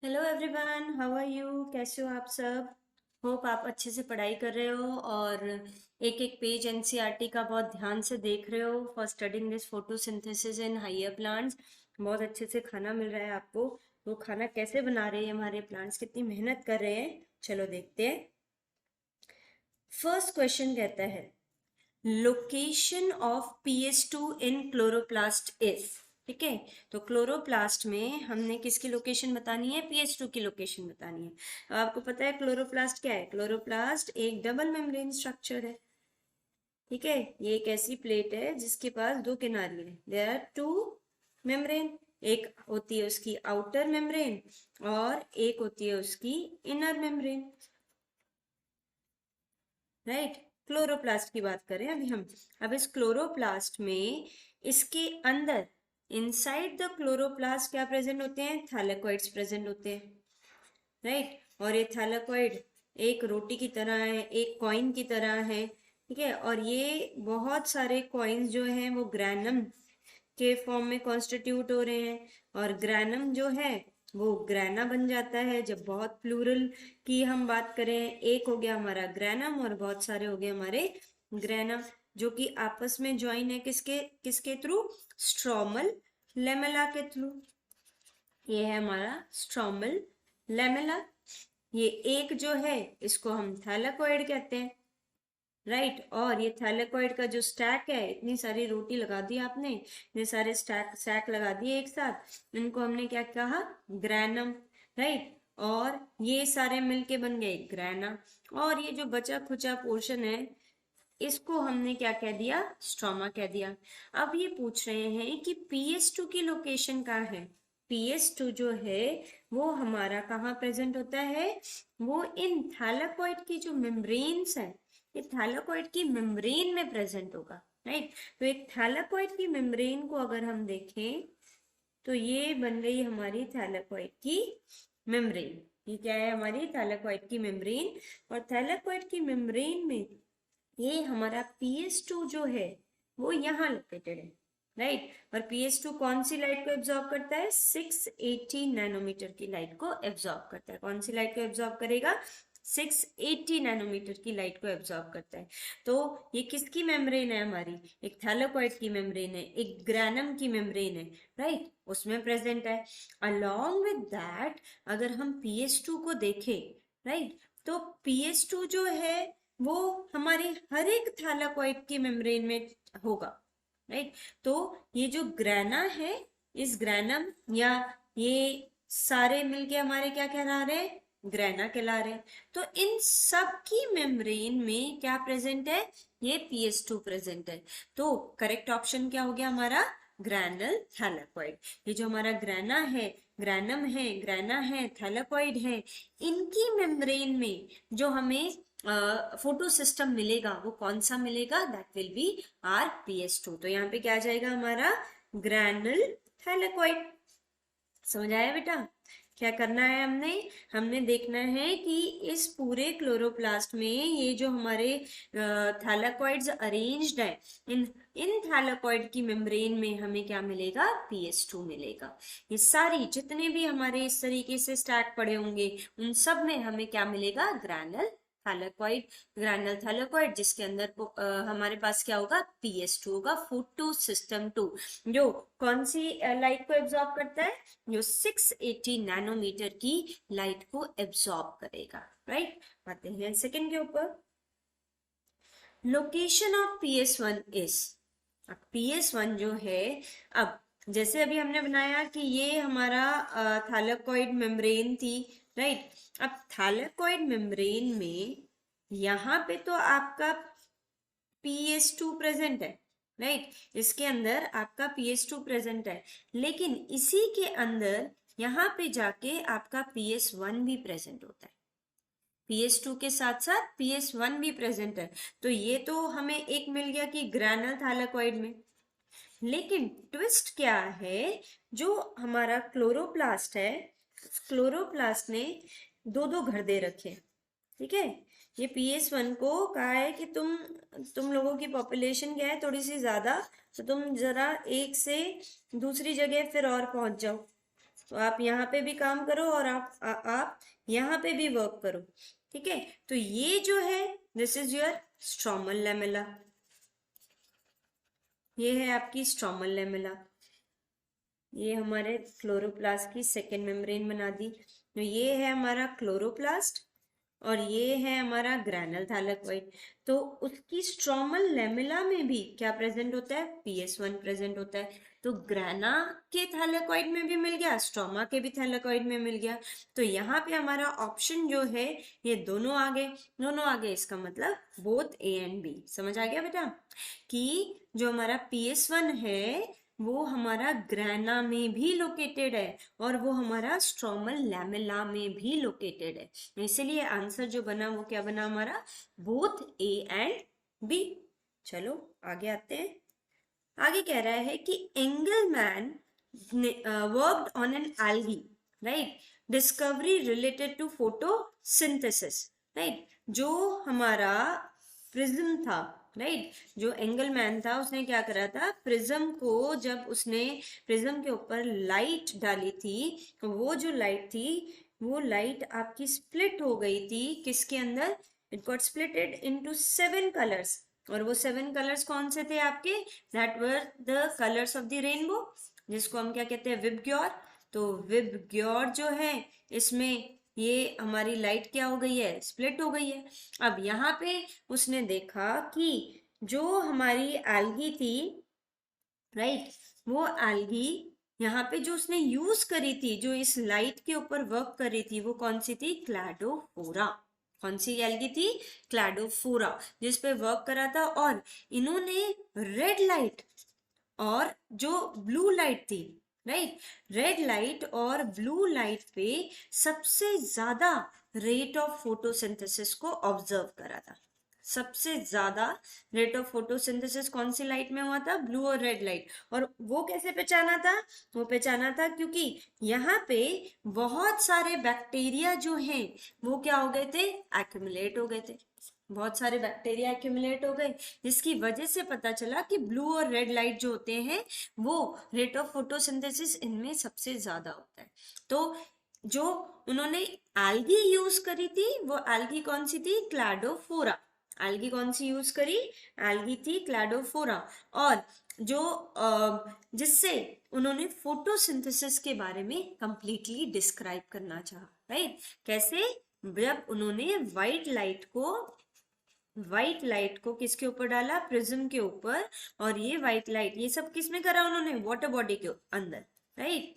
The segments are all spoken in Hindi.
Hello everyone, how are you? कैसे हो आप सब? होप आप अच्छे से पढ़ाई कर रहे हो और एक एक पेज एनसीईआरटी का बहुत ध्यान से देख रहे हो for studying this photosynthesis in higher plants. बहुत अच्छे से खाना मिल रहा है आपको। वो खाना कैसे बना रहे हैं हमारे प्लांट्स, कितनी मेहनत कर रहे हैं, चलो देखते हैं। फर्स्ट क्वेश्चन कहता है location of PS2 in chloroplast is. ठीक है, तो क्लोरोप्लास्ट में हमने किसकी लोकेशन बतानी है? पीएच2 की लोकेशन बतानी है। अब आपको पता है क्लोरोप्लास्ट क्या है? क्लोरोप्लास्ट एक डबल मेम्ब्रेन स्ट्रक्चर है। ठीक है, ये एक ऐसी प्लेट है जिसके पास दो किनारे हैं। There are two membrane. एक होती है उसकी आउटर मेम्ब्रेन और एक होती है उसकी इनर मेम्ब्रेन। राइट, क्लोरोप्लास्ट की बात करें अभी हम। अब इस क्लोरोप्लास्ट में इसके अंदर इनसाइड द क्लोरोप्लास्ट क्या प्रेजेंट होते हैं? थैलेकॉइड्स प्रेजेंट होते हैं। राइट, और ये थैलेकॉइड एक रोटी की तरह है, एक कॉइन की तरह है। ठीक है, और ये बहुत सारे कॉइन्स जो हैं वो ग्रैनम के फॉर्म में कॉन्स्टिट्यूट हो रहे हैं। और ग्रैनम जो है वो ग्रैना बन जाता है जब बहुत प्लूरल की हम बात करें। एक हो गया हमारा ग्रैनम और बहुत सारे हो गए हमारे ग्रैना, जो कि आपस में ज्वाइन है किसके किसके थ्रू? स्ट्रोमल लेमेला के थ्रू। ये है हमारा स्ट्रोमल लेमेला। ये एक जो है इसको हम थैलेकॉइड कहते हैं। राइट, और ये थैलेकॉइड का जो स्टैक है, इतनी सारी रोटी लगा दी आपने, इतने सारे स्टैक सैक लगा दिए एक साथ, इनको हमने क्या कहा? ग्रैनम। राइट, और ये सारे मिलके बन गए ग्रैना। और ये जो बचा खुचा पोर्शन है इसको हमने क्या कह दिया? स्ट्रोमा कह दिया। अब ये पूछ रहे हैं कि पीएस2 की लोकेशन कहाँ है? पीएस2 जो है वो हमारा कहाँ प्रेजेंट होता है? वो इन थैलेकॉइड की जो मेम्ब्रेन्स है, ये थैलेकॉइड की मेम्ब्रेन में प्रेजेंट होगा। राइट, तो एक थैलेकॉइड की मेम्ब्रेन को अगर हम देखें तो ये बन गई हमारी थैलेकॉइड की मेम्ब्रेन। ये क्या है? हमारी थैलेकॉइड की मेम्ब्रेन। और थैलेकॉइड की मेम्ब्रेन में ये हमारा पीएस2 जो है वो यहाँ लोकेटेड है। राइट, और पीएस2 कौन सी लाइट को एब्जॉर्ब करता है? 680 नैनोमीटर की लाइट को एब्जॉर्ब करता है। कौन सी लाइट को एब्जॉर्ब करेगा? 680 नैनोमीटर की लाइट को एब्जॉर्ब करता है। तो ये किसकी मेम्ब्रेन है? हमारी एक थैलेकॉइड की मेम्ब्रेन है, एक ग्रैनम की मेम्ब्रेन है। राइट, उसमें प्रेजेंट है। अलोंग विद दैट अगर हम पीएस2 को देखें, राइट, तो पीएस2 जो है वो हमारे हर एक थैलाकॉइड की मेम्ब्रेन में होगा। राइट, तो ये जो ग्रैना है, इस ग्रैनम या ये सारे मिलके हमारे क्या कहला रहे हैं? ग्रैना कहला रहे हैं। तो इन सब की मेम्ब्रेन में क्या प्रेजेंट है? ये पीएस2 प्रेजेंट है। तो करेक्ट ऑप्शन क्या हो गया हमारा? ग्रैनल थैलाकॉइड। ये जो हमारा ग्रैना है, ग्रैनम है, ग्रैना है, थैलाकॉइड है, इनकी मेम्ब्रेन में जो हमें फोटो सिस्टम मिलेगा वो कौन सा मिलेगा? That will be our PS two. तो यहाँ पे क्या आ जाएगा हमारा? Granal thylakoid. समझ आया बेटा? क्या करना है हमने? हमने देखना है कि इस पूरे क्लोरोप्लास्ट में ये जो हमारे थैलाकॉइड्स अरेंज्ड है, इन इन थैलाकॉइड की मेम्ब्रेन में हमें क्या मिलेगा? पीएस2 मिलेगा। ये सारी जितने भी हमारे इस तरीके से स्टैक पड़े होंगे उन सब में हमें क्या मिलेगा? ग्रैनल थैलेकॉइड। ग्रैनल थैलेकॉइड जिसके अंदर हमारे पास क्या होगा? पीएस2 होगा। फोटो सिस्टम 2 जो कौन सी लाइट को एब्जॉर्ब करता है? जो 680 नैनोमीटर की लाइट को एब्जॉर्ब करेगा। राइट, आते हैं सेकंड के ऊपर। Location of PS1 is. अब पीएस1 जो है, अब जैसे अभी हमने बनाया कि ये हमारा थैलेकॉइड मेम्ब्रेन थी। राइट, अब थैलेकॉइड मेम्ब्रेन में यहाँ पे तो आपका पीएस2 प्रेजेंट है। राइट, इसके अंदर आपका पीएस2 प्रेजेंट है, लेकिन इसी के अंदर यहाँ पे जाके आपका पीएस1 भी प्रेजेंट होता है। पीएस2 के साथ साथ पीएस1 भी प्रेजेंट है। तो ये तो हमें एक मिल गया कि ग्रैनल थैलेकॉइड में। लेकिन ट्विस्ट क्या है? जो हमारा क्लोरोप्लास्ट है, क्लोरोप्लास्ट ने दो दो घर दे रखे हैं। ठीक है, ये पीएस1 को कहा है कि तुम लोगों की पॉपुलेशन क्या है? थोड़ी सी ज्यादा, तो तुम जरा एक से दूसरी जगह फिर और पहुंच जाओ। तो आप यहाँ पे भी काम करो और आप यहाँ पे भी वर्क करो, ठीक है। तो ये जो है this is your stromal lamella, ये है आपकी स्ट्रोमल लैमेला। ये हमारे क्लोरोप्लास्ट की सेकेंड मेम्ब्रेन बना दी। तो ये है हमारा क्लोरोप्लास्ट और ये है हमारा ग्रैनल थैलेकोइड। तो उसकी स्ट्रोमल लेमिला में भी क्या प्रेजेंट होता है, PS1 प्रेजेंट होता है। तो ग्रैना के थैलेकोइड में भी मिल गया, स्ट्रोमा के भी थैलेकोइड में मिल गया। तो यहाँ पे हमारा ऑप्शन जो है ये दोनों आ गए, दोनों आ गए, इसका मतलब बोथ A एंड B। समझ आ गया बेटा कि जो हमारा PS1 है वो हमारा ग्रैना में भी लोकेटेड है और वो हमारा स्ट्रोमल लैमेला में भी लोकेटेड है। इसलिए आंसर जो बना वो क्या बना हमारा, बोथ A एंड B। चलो आगे आते हैं। आगे कह रहा है कि Engelmann worked on an algae, right, discovery related to photosynthesis, right. जो हमारा प्रिज्म था, राइट, जो एंगलमैन था उसने क्या करा था, प्रिज्म को जब उसने प्रिज्म के ऊपर लाइट डाली थी तो वो जो लाइट थी वो लाइट आपकी स्प्लिट हो गई थी किसके अंदर, it got splitted into 7 colours. और वो 7 कलर्स कौन से थे आपके, that were the colours of the rainbow, जिसको हम क्या कहते हैं, विबग्योर। तो विबग्योर जो है इसमें ये हमारी लाइट क्या हो गई है, स्प्लिट हो गई है। अब यहाँ पे उसने देखा कि जो हमारी एल्गी थी, राइट, वो एल्गी यहाँ पे जो उसने यूज करी थी, जो इस लाइट के ऊपर वर्क कर रही थी, वो कौन सी थी, क्लैडोफोरा। कौन सी एल्गी थी, क्लैडोफोरा, जिस पे वर्क करा था। और इन्होंने रेड लाइट और जो ब्लू लाइट थी, राइट, रेड लाइट और ब्लू लाइट पे सबसे ज्यादा रेट ऑफ फोटोसिंथेसिस को ऑब्जर्व करा था। सबसे ज्यादा रेट ऑफ फोटोसिंथेसिस कौन सी लाइट में हुआ था, ब्लू और रेड लाइट। और वो कैसे पहचाना था, वो पहचाना था क्योंकि यहाँ पे बहुत सारे बैक्टीरिया जो हैं वो क्या हो गए थे, एक्यूमुलेट हो गए थे। बहुत सारे बैक्टीरिया एक्यूमुलेट हो गए, जिसकी वजह से पता चला कि ब्लू और रेड लाइट जो होते हैं वो रेट ऑफ फोटोसिंथेसिस इनमें सबसे ज्यादा होता है। तो जो उन्होंने एल्गी यूज करी थी वो एल्गी कौन सी थी, क्लैडोफोरा। एल्गी कौन सी यूज करी, एल्गी थी क्लैडोफोरा। और जो जिससे उन्होंने फोटोसिंथेसिस के बारे में कंप्लीटली डिस्क्राइब करना चाहा, राइट। कैसे, जब उन्होंने व्हाइट लाइट को किसके ऊपर डाला, प्रिज्म के ऊपर। और ये व्हाइट लाइट ये सब किस में करा उन्होंने, वाटर बॉडी के अंदर, राइट।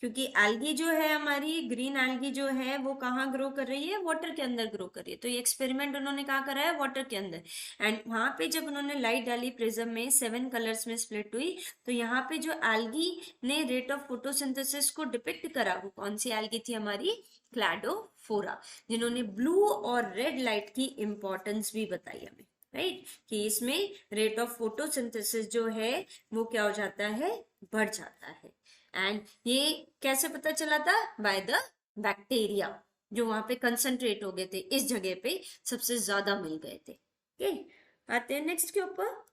क्योंकि एल्गी जो है हमारी ग्रीन एल्गी जो है वो कहाँ ग्रो कर रही है, वाटर के अंदर ग्रो कर रही है। तो ये एक्सपेरिमेंट उन्होंने कहाँ करा है, वाटर के अंदर। एंड वहां पे जब उन्होंने लाइट डाली प्रिज्म में 7 कलर्स में स्प्लिट हुई, तो यहाँ पे जो एल्गी ने रेट ऑफ फोटोसिंथेसिस को डिपिक्ट करा वो कौन सी एल्गी थी, हमारी क्लैडोफोरा, जिन्होंने ब्लू और रेड लाइट की इंपॉर्टेंस भी बताई हमें, राइट, कि इसमें रेट ऑफ फोटोसिंथेसिस जो है वो क्या हो जाता है, बढ़ जाता है। एंड ये कैसे पता चला था, बाय द बैक्टीरिया जो वहां पे कंसंट्रेट हो गए थे, इस जगह पे सबसे ज्यादा मिल गए थे। ओके, आते हैं नेक्स्ट के ऊपर।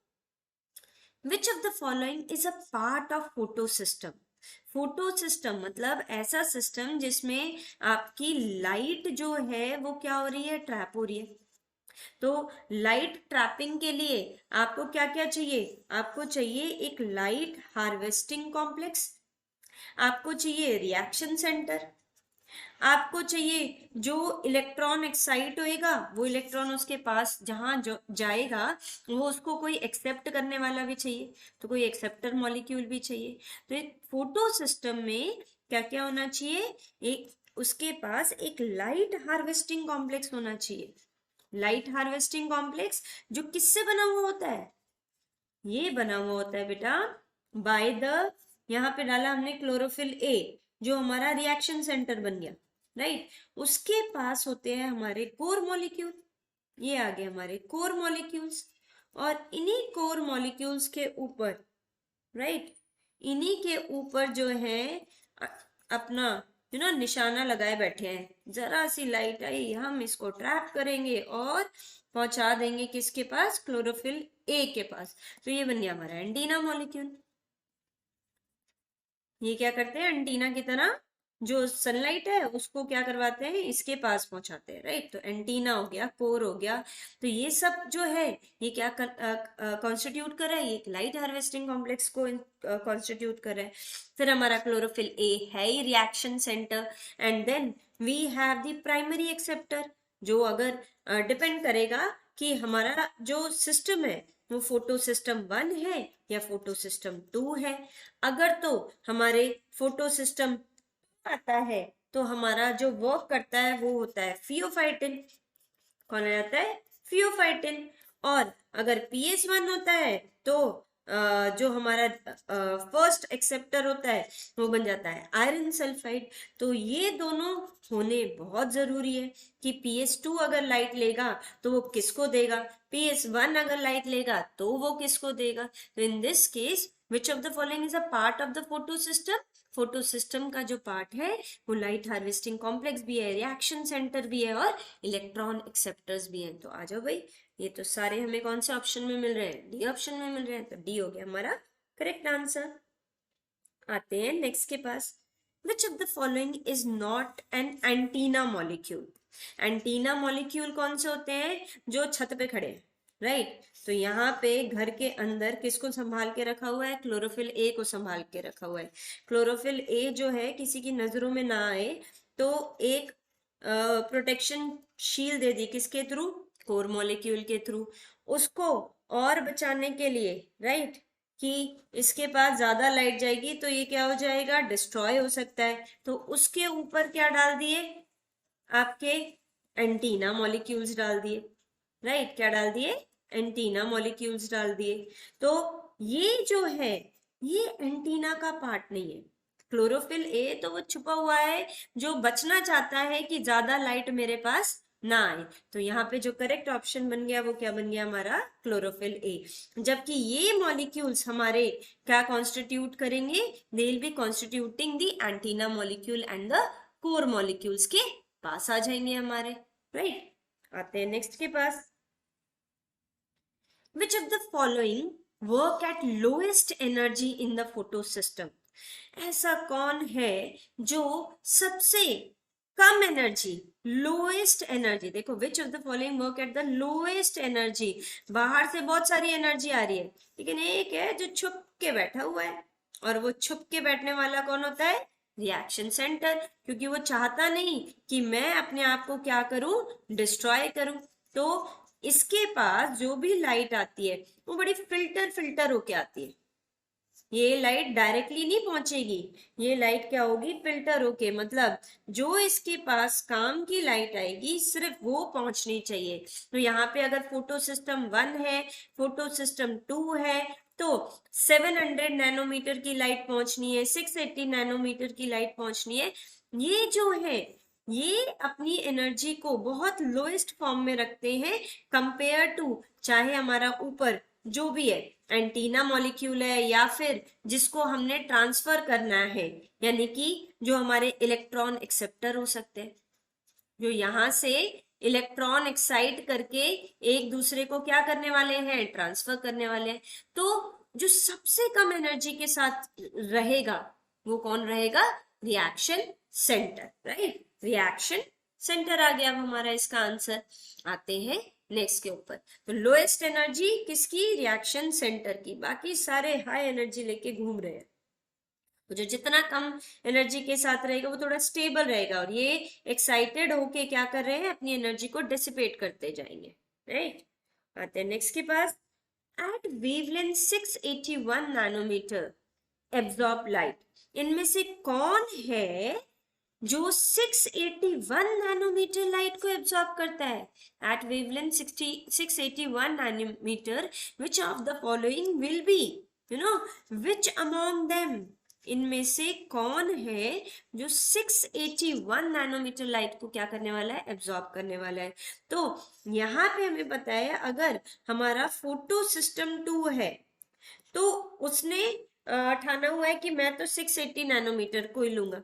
विच of the following is a part of photo system. Photo system मतलब ऐसा सिस्टम जिसमें आपकी लाइट जो है वो क्या हो रही है, ट्रैप हो रही है। तो लाइट ट्रैपिंग के लिए आपको क्या क्या चाहिए, आपको चाहिए एक लाइट हार्वेस्टिंग कॉम्प्लेक्स, आपको चाहिए रिएक्शन सेंटर, आपको चाहिए जो इलेक्ट्रॉन एक्साइट होएगा वो इलेक्ट्रॉन उसके पास जहां जो जाएगा वो उसको कोई एक्सेप्ट करने वाला भी चाहिए, तो कोई एक्सेप्टर मॉलिक्यूल भी चाहिए। तो एक फोटो सिस्टम में क्या क्या होना चाहिए, एक उसके पास एक लाइट हार्वेस्टिंग कॉम्प्लेक्स होना चाहिए। लाइट हार्वेस्टिंग कॉम्प्लेक्स जो किससे बना हुआ होता है, ये बना हुआ होता है बेटा बाय द, यहाँ पे डाला हमने क्लोरोफिल ए जो हमारा रिएक्शन सेंटर बन गया, राइट। उसके पास होते हैं हमारे कोर मॉलिक्यूल, ये आ गए हमारे कोर मॉलिक्यूल्स। और इन्हीं कोर मॉलिक्यूल्स के ऊपर, राइट, इन्हीं के ऊपर जो है अपना निशाना लगाए बैठे हैं, जरा सी लाइट आई हम इसको ट्रैप करेंगे और पहुंचा देंगे किसके पास, क्लोरोफिल ए के पास। तो ये बन गया हमारा एंटीना मॉलिक्यूल। ये क्या करते हैं, एंटीना की तरह जो सनलाइट है उसको क्या करवाते हैं, इसके पास पहुंचाते हैं, राइट। तो एंटीना हो गया, कोर हो गया, तो ये सब जो है ये क्या कॉन्स्टिट्यूट कर रहा है, ये एक लाइट हार्वेस्टिंग कॉम्प्लेक्स को कॉन्स्टिट्यूट कर रहा है। फिर हमारा क्लोरोफिल ए है ही reaction centre, and then we have the primary acceptor, जो अगर डिपेंड करेगा कि हमारा जो सिस्टम है वो फोटो सिस्टम 1 है या फोटो सिस्टम 2 है। अगर तो हमारे फोटो सिस्टम आता है तो हमारा जो वर्क करता है वो होता है फियोफाइटिन। कौन आ जाता है, फियोफाइटिन। और अगर PS1 होता है तो जो हमारा फर्स्ट एक्सेप्टर होता है वो बन जाता है आयरन सल्फाइड। तो ये दोनों होने बहुत जरूरी है कि PS2 अगर लाइट लेगा तो वो किसको देगा, PS1 अगर लाइट लेगा तो वो किसको देगा। तो in this case which of the following is a part of the photo system, photo system का जो पार्ट है वो लाइट हार्वेस्टिंग कॉम्प्लेक्स भी है, रिएक्शन सेंटर भी है और इलेक्ट्रॉन एक्सेप्टर्स भी हैं। तो आ जाओ भाई, ये तो सारे हमें कौन से ऑप्शन में मिल रहे हैं, डी ऑप्शन में मिल रहे हैं, तो डी हो गया हमारा करेक्ट आंसर। आते हैं नेक्स्ट के पास, which of the following is not an antenna molecule. Antenna molecule कौन से होते हैं, जो छत पे खड़े हैं, राइट। तो यहाँ पे घर के अंदर किसको संभाल के रखा हुआ है, क्लोरोफिल ए को संभाल के रखा हुआ है। क्लोरोफिल ए जो है किसी की नजरों में ना आए तो एक प्रोटेक्शन शील्ड दे दी, किसके थ्रू, कोर मॉलिक्यूल के थ्रू। उसको और बचाने के लिए, राइट, कि इसके पास ज्यादा लाइट जाएगी तो ये क्या हो जाएगा, डिस्ट्रॉय हो सकता है, तो उसके ऊपर क्या डाल दिए, आपके एंटीना मॉलिक्यूल्स डाल दिए, राइट। क्या डाल दिए, एंटीना मॉलिक्यूल्स डाल दिए। तो ये जो है ये एंटीना का पार्ट नहीं है। क्लोरोफिल ए तो वो छुपा हुआ है जो बचना चाहता है कि ज्यादा लाइट मेरे पास ना आए। तो यहाँ पे जो करेक्ट ऑप्शन बन गया वो क्या बन गया, हमारा क्लोरोफिल ए। जबकि ये मॉलिक्यूल्स हमारे क्या कॉन्स्टिट्यूट करेंगे, they will B constituting the antenna molecule and the core molecules के पास आ जाएंगे हमारे, राइट। आते हैं नेक्स्ट के पास, which of the following work at lowest energy in the photosystem। ऐसा कौन है जो सबसे कम एनर्जी, लोएस्ट एनर्जी, देखो विच of the following work at the lowest energy. बाहर से बहुत सारी एनर्जी आ रही है लेकिन एक है जो छुप के बैठा हुआ है, और वो छुप के बैठने वाला कौन होता है, रिएक्शन सेंटर। क्योंकि वो चाहता नहीं कि मैं अपने आप को क्या करूं, डिस्ट्रॉय करूं। तो इसके पास जो भी लाइट आती है वो बड़ी फिल्टर फिल्टर होके आती है। ये लाइट डायरेक्टली नहीं पहुंचेगी, ये लाइट क्या होगी, फिल्टर होके, मतलब जो इसके पास काम की लाइट आएगी सिर्फ वो पहुंचनी चाहिए। तो यहाँ पे अगर फोटो सिस्टम 1 है, फोटो सिस्टम 2 है, तो 700 नैनोमीटर की लाइट पहुंचनी है, 680 नैनोमीटर की लाइट पहुंचनी है। ये जो है ये अपनी एनर्जी को बहुत लोएस्ट फॉर्म में रखते हैं कंपेयर टू, चाहे हमारा ऊपर जो भी है एंटीना मॉलिक्यूल है या फिर जिसको हमने ट्रांसफर करना है, यानी कि जो हमारे इलेक्ट्रॉन एक्सेप्टर हो सकते हैं, जो यहाँ से इलेक्ट्रॉन एक्साइट करके एक दूसरे को क्या करने वाले हैं, ट्रांसफर करने वाले हैं। तो जो सबसे कम एनर्जी के साथ रहेगा वो कौन रहेगा, reaction centre, right. Reaction centre आ गया अब हमारा इसका आंसर। आते हैं नेक्स्ट के ऊपर, तो लोएस्ट एनर्जी किसकी, रिएक्शन सेंटर की। बाकी सारे हाई एनर्जी लेके घूम रहे हैं, तो जो जितना कम एनर्जी के साथ रहेगा वो थोड़ा स्टेबल रहेगा, और ये एक्साइटेड होके क्या कर रहे हैं, अपनी एनर्जी को डिसिपेट करते जाएंगे, राइट। आते हैं नेक्स्ट के पास, at wavelength 681 nanometre absorb light. इनमें से कौन है जो 681 नैनोमीटर लाइट को एब्जॉर्ब करता है, at wavelength 681 nanometre, which of the following will be, which among them, इनमें से कौन है जो 681 नैनोमीटर लाइट को क्या करने वाला है, एब्जॉर्ब करने वाला है। तो यहाँ पे हमें पता है अगर हमारा फोटो सिस्टम 2 है तो उसने ठाना हुआ है कि मैं तो 680 नैनोमीटर को ही लूंगा,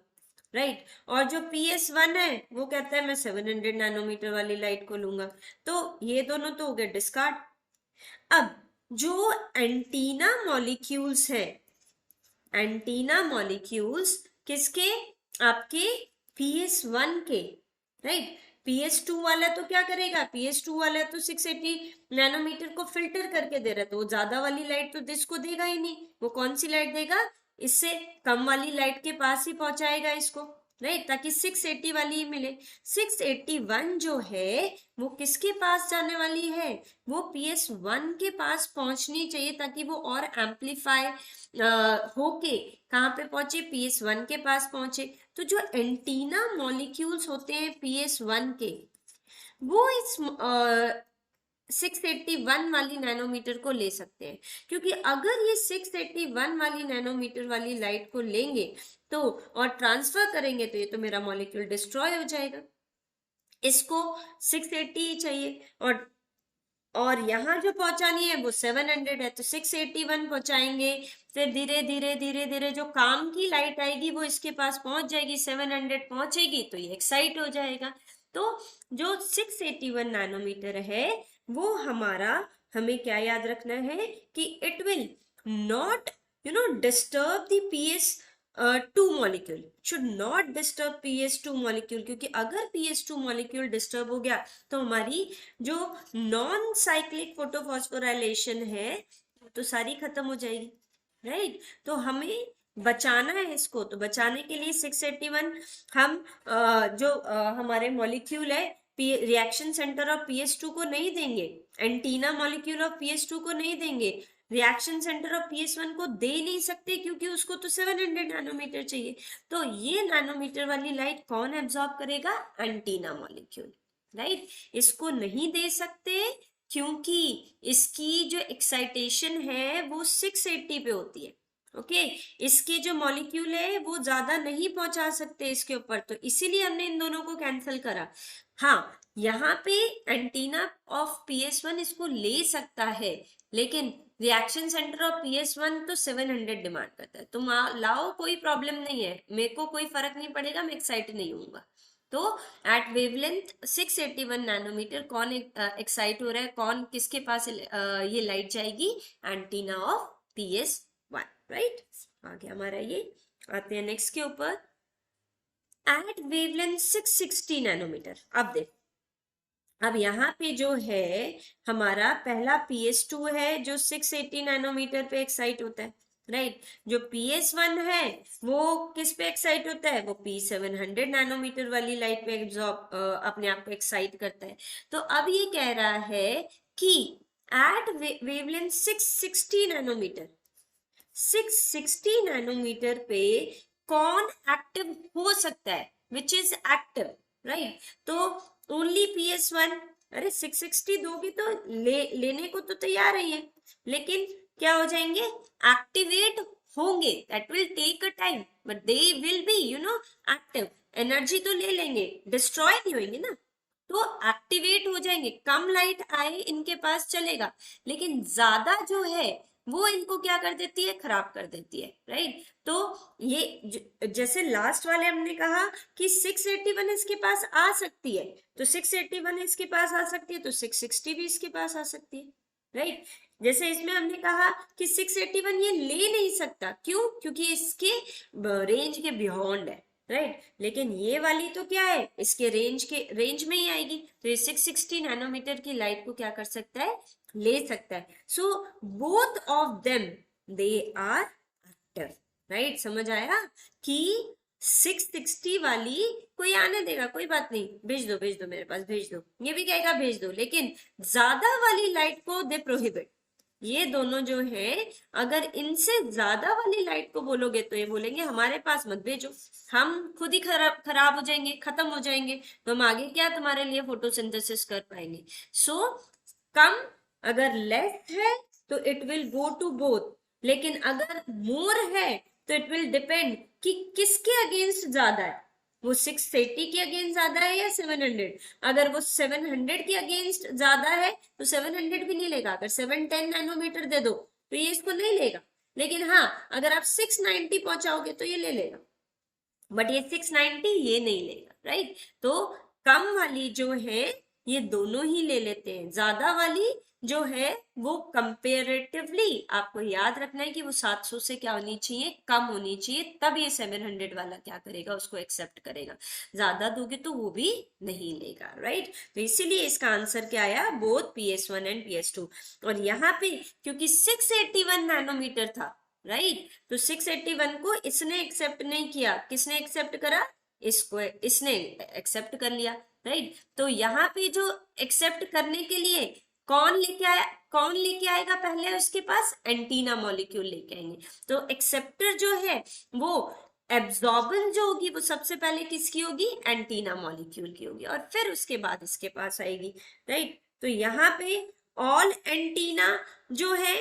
राइट। और जो PS1 है वो कहता है मैं 700 नैनोमीटर वाली लाइट को लूंगा। तो ये दोनों तो हो गए डिस्कार्ड। अब जो एंटीना मॉलिक्यूल्स है एंटीना मॉलिक्यूल्स किसके, आपके PS1 के, राइट। PS2 वाला तो क्या करेगा, PS2 वाला तो 680 नैनोमीटर को फिल्टर करके दे रहा है, तो वो ज्यादा वाली लाइट तो दिस को देगा ही नहीं, वो कौन सी लाइट देगा, इससे कम वाली लाइट के पास ही पहुंचाएगा इसको, राइट, ताकि 680 वाली ही मिले। 681 जो है वो किसके पास जाने वाली है, वो PS1 के पास पहुंचनी चाहिए, ताकि वो और एम्पलीफाई होके कहाँ पे पहुंचे, PS1 के पास पहुंचे। तो जो एंटीना मॉलिक्यूल्स होते हैं PS1 के, वो इस 681 वाली नैनोमीटर को ले सकते हैं, क्योंकि अगर ये 681 वाली नैनोमीटर वाली लाइट को लेंगे तो और ट्रांसफर करेंगे तो ये तो मेरा मॉलिक्यूल डिस्ट्रॉय हो जाएगा, इसको 680 ही चाहिए, और यहाँ जो पहुंचानी है वो 700 है, तो 681 पहुंचाएंगे, फिर धीरे धीरे धीरे धीरे जो काम की लाइट आएगी वो इसके पास पहुंच जाएगी, 700 पहुंचेगी तो ये एक्साइट हो जाएगा। तो जो 681 नैनोमीटर है वो हमारा, हमें क्या याद रखना है कि it will not disturb the PS2 molecule, should not disturb PS2 molecule, क्योंकि अगर PS2 मॉलिक्यूल डिस्टर्ब हो गया तो हमारी जो नॉन साइक्लिक फोटोफॉस्फोराइलेशन है तो सारी खत्म हो जाएगी, राइट। तो हमें बचाना है इसको, तो बचाने के लिए 681 हम जो हमारे मॉलिक्यूल है रिएक्शन सेंटर ऑफ PS2 को नहीं देंगे, एंटीना मॉलिक्यूल ऑफ PS2 को नहीं देंगे, रिएक्शन सेंटर ऑफ PS1 को दे नहीं सकते, क्योंकि उसको तो 700 नैनोमीटर चाहिए। तो ये नैनोमीटर वाली लाइट कौन एब्जॉर्ब करेगा, एंटीना मॉलिक्यूल, राइट। इसको नहीं दे सकते क्योंकि इसकी जो एक्साइटेशन है वो 680 पे होती है, ओके। इसके जो मॉलिक्यूल है वो ज्यादा नहीं पहुंचा सकते इसके ऊपर, तो इसीलिए हमने इन दोनों को कैंसिल करा। हाँ, यहाँ पे एंटीना ऑफ PS1 इसको ले सकता है, लेकिन रिएक्शन सेंटर ऑफ PS1 तो 700 डिमांड करता है, तुम लाओ कोई प्रॉब्लम नहीं है, मेरे को कोई फर्क नहीं पड़ेगा, मैं एक्साइट नहीं होऊंगा। तो एट वेवलेंथ 681 नैनोमीटर कौन एक्साइट हो रहा है, कौन किसके पास ये लाइट जाएगी, एंटीना ऑफ PS1, राइट। आगे हमारा ये आते हैं नेक्स्ट के ऊपर, एट वेवलेंथ 660 नैनोमीटर। अब देख, अब यहाँ पे जो है हमारा पहला PS2 है जो 680 नैनोमीटर पे एक्साइट होता है, राइट। जो PS1 है वो किस पे एक्साइट होता है, वो P700 नैनोमीटर वाली लाइट पे एब्जॉर्ब अपने आप को एक्साइट करता है। तो अब ये कह रहा है कि एट वेवलेंथ 660 नैनोमीटर, 660 नैनोमीटर पे कौन एक्टिव हो सकता है, विच इज एक्टिव, राइट। तो ओनली PS1, अरे 660 दोगे तो लेने को तो तैयार ही है, लेकिन क्या हो जाएंगे, एक्टिवेट होंगे, that will take a time but they will be active, energy तो ले लेंगे, डिस्ट्रॉय नहीं होंगे ना, तो एक्टिवेट हो जाएंगे, कम लाइट आए इनके पास चलेगा, लेकिन ज्यादा जो है वो इनको क्या कर देती है, खराब कर देती है, राइट। तो ये जैसे लास्ट वाले हमने कहा कि 681 इसके पास आ सकती है, तो 681 इसके पास आ सकती है, तो 660 भी इसके पास आ सकती है, राइट। जैसे इसमें हमने कहा कि 681 ये ले नहीं सकता, क्यों, क्योंकि इसके रेंज के बियॉन्ड है, राइट। लेकिन ये वाली तो क्या है, इसके रेंज में ही आएगी, तो ये 660 नैनोमीटर की लाइट को क्या कर सकता है, ले सकता है। So both of them they are active, right. समझ आया कि 660 वाली कोई आने देगा, कोई बात नहीं, भेज दो मेरे पास, भेज दो, ये भी कहेगा भेज दो, लेकिन ज्यादा वाली लाइट को दे प्रोहिबिट। ये दोनों जो है, अगर इनसे ज्यादा वाली लाइट को बोलोगे तो ये बोलेंगे हमारे पास मत भेजो, हम खुद ही खराब हो जाएंगे, खत्म हो जाएंगे, तो हम आगे क्या तुम्हारे लिए फोटोसिंथेसिस कर पाएंगे। सो कम, अगर लेस है तो it will go to both, लेकिन अगर मोर है तो इट विल डिपेंड कि किसके अगेंस्ट ज्यादा है, वो 680 के अगेंस्ट ज्यादा है या 700। अगर वो 700 के अगेंस्ट ज्यादा है तो 700 भी नहीं लेगा, अगर 710 नैनोमीटर दे दो तो ये इसको नहीं लेगा, लेकिन हाँ अगर आप 690 पहुंचाओगे तो ये ले लेगा, बट ये 690 ये नहीं लेगा, राइट। तो कम वाली जो है ये दोनों ही ले लेते हैं, ज्यादा वाली जो है वो कंपेरेटिवली आपको याद रखना है कि वो 700 से क्या होनी चाहिए, कम होनी चाहिए, तब ये 700 वाला क्या करेगा, उसको एक्सेप्ट करेगा। ज्यादा दोगे तो वो भी नहीं लेगा, राइट। तो इसीलिए इसका आंसर क्या आया, बोथ PS1 एंड PS2। और यहाँ पे क्योंकि 681 नैनोमीटर था, राइट, तो 681 को इसने एक्सेप्ट नहीं किया, किसने एक्सेप्ट करा, इसको इसने एक्सेप्ट कर लिया, राइट। तो यहाँ पे जो एक्सेप्ट करने के लिए कौन लेके आया, कौन लेके आएगा पहले, उसके पास एंटीना मॉलिक्यूल लेके आएंगे। तो एक्सेप्टर जो है वो एब्जॉर्बन जो होगी वो सबसे पहले किसकी होगी, एंटीना मॉलिक्यूल की होगी, और फिर उसके बाद इसके पास आएगी, राइट। तो यहाँ पे ऑल एंटीना जो है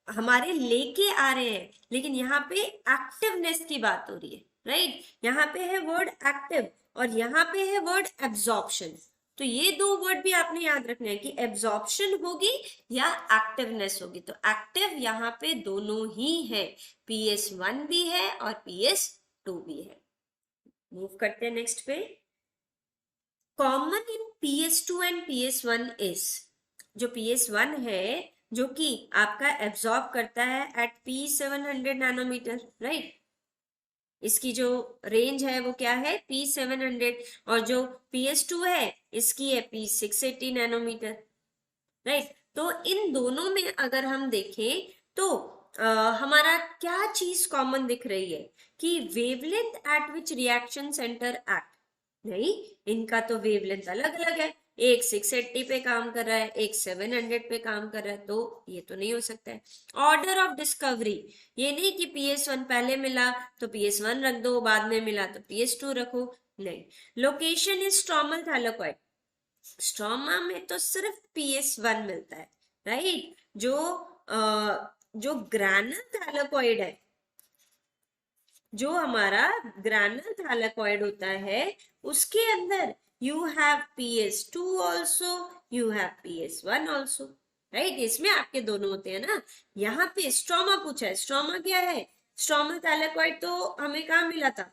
हमारे लेके आ रहे हैं, लेकिन यहाँ पे एक्टिवनेस की बात हो रही है, राइट। यहाँ पे है वर्ड एक्टिव और यहाँ पे है वर्ड एब्जॉर्प्शन। तो ये दो वर्ड भी आपने याद रखना है कि एब्जॉर्प्शन होगी या एक्टिवनेस होगी। तो एक्टिव यहाँ पे दोनों ही है, PS1 भी है और PS2 भी है। मूव करते हैं नेक्स्ट पे। Common in PS2 and PS1 is, जो PS1 है जो कि आपका एब्जॉर्ब करता है एट P700 नैनोमीटर, राइट। इसकी जो रेंज है वो क्या है, P700, और जो PS2 है इसकी है P680 नैनोमीटर, राइट। तो इन दोनों में अगर हम देखें तो हमारा क्या चीज कॉमन दिख रही है कि wavelength eight which reaction centre act, नहीं, इनका तो वेवलेंथ अलग अलग है, एक 680 पे काम कर रहा है, एक 700 पे काम कर रहा है, तो ये तो नहीं हो सकता है। ऑर्डर ऑफ डिस्कवरी, ये नहीं कि PS1 पहले मिला तो PS1 रख दो, बाद में मिला तो PS2 रखो, नहीं। Location is stromal thylakoid, stroma में तो सिर्फ PS1 मिलता है, राइट। जो ग्रैनल थैलेकॉइड है, जो हमारा ग्रैनल थैलेकॉइड होता है, उसके अंदर you have PS2 also, you have PS1 also, right. इसमें आपके दोनों होते हैं ना। यहाँ पे स्ट्रोमा पूछा है, स्ट्रोमा क्या है, स्ट्रोमल थैलेकॉइड तो हमें कहाँ मिला था,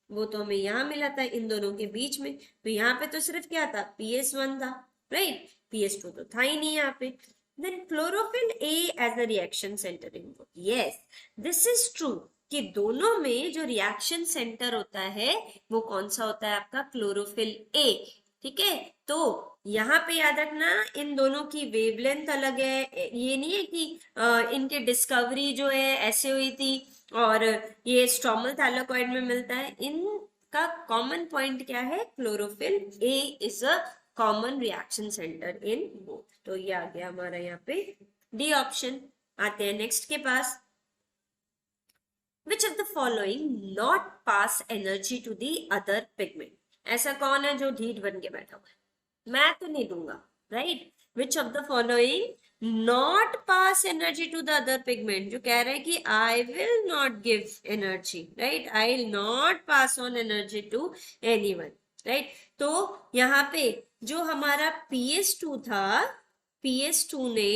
वो तो हमें यहाँ मिला था इन दोनों के बीच में। तो यहाँ पे तो सिर्फ क्या था, PS1 था, राइट, PS2 तो था ही नहीं यहाँ पे। Then chlorophyll a as a reaction centre in, yes this is true कि दोनों में जो रिएक्शन सेंटर होता है वो कौन सा होता है, आपका क्लोरोफिल ए, ठीक है। तो यहाँ पे याद रखना इन दोनों की वेवलेंथ अलग है, ये नहीं है कि इनके डिस्कवरी जो है ऐसे हुई थी और ये स्ट्रोमल थैलेकॉइड में मिलता है। इनका कॉमन पॉइंट क्या है, chlorophyll A is a common reaction centre in both. तो ये आ गया हमारा यहाँ पे डी ऑप्शन। आते हैं नेक्स्ट के पास। Which of the following not pass energy to the other pigment, ऐसा कौन है जो ढीठ बन के बैठा हुआ है, मैं तो नहीं दूंगा, right. Which of the following not pass energy to the other pigment, जो कह रहा है कि I will not give energy, right, I will not pass on energy to anyone, right. तो यहाँ पे जो हमारा PS2 था, PS2 ने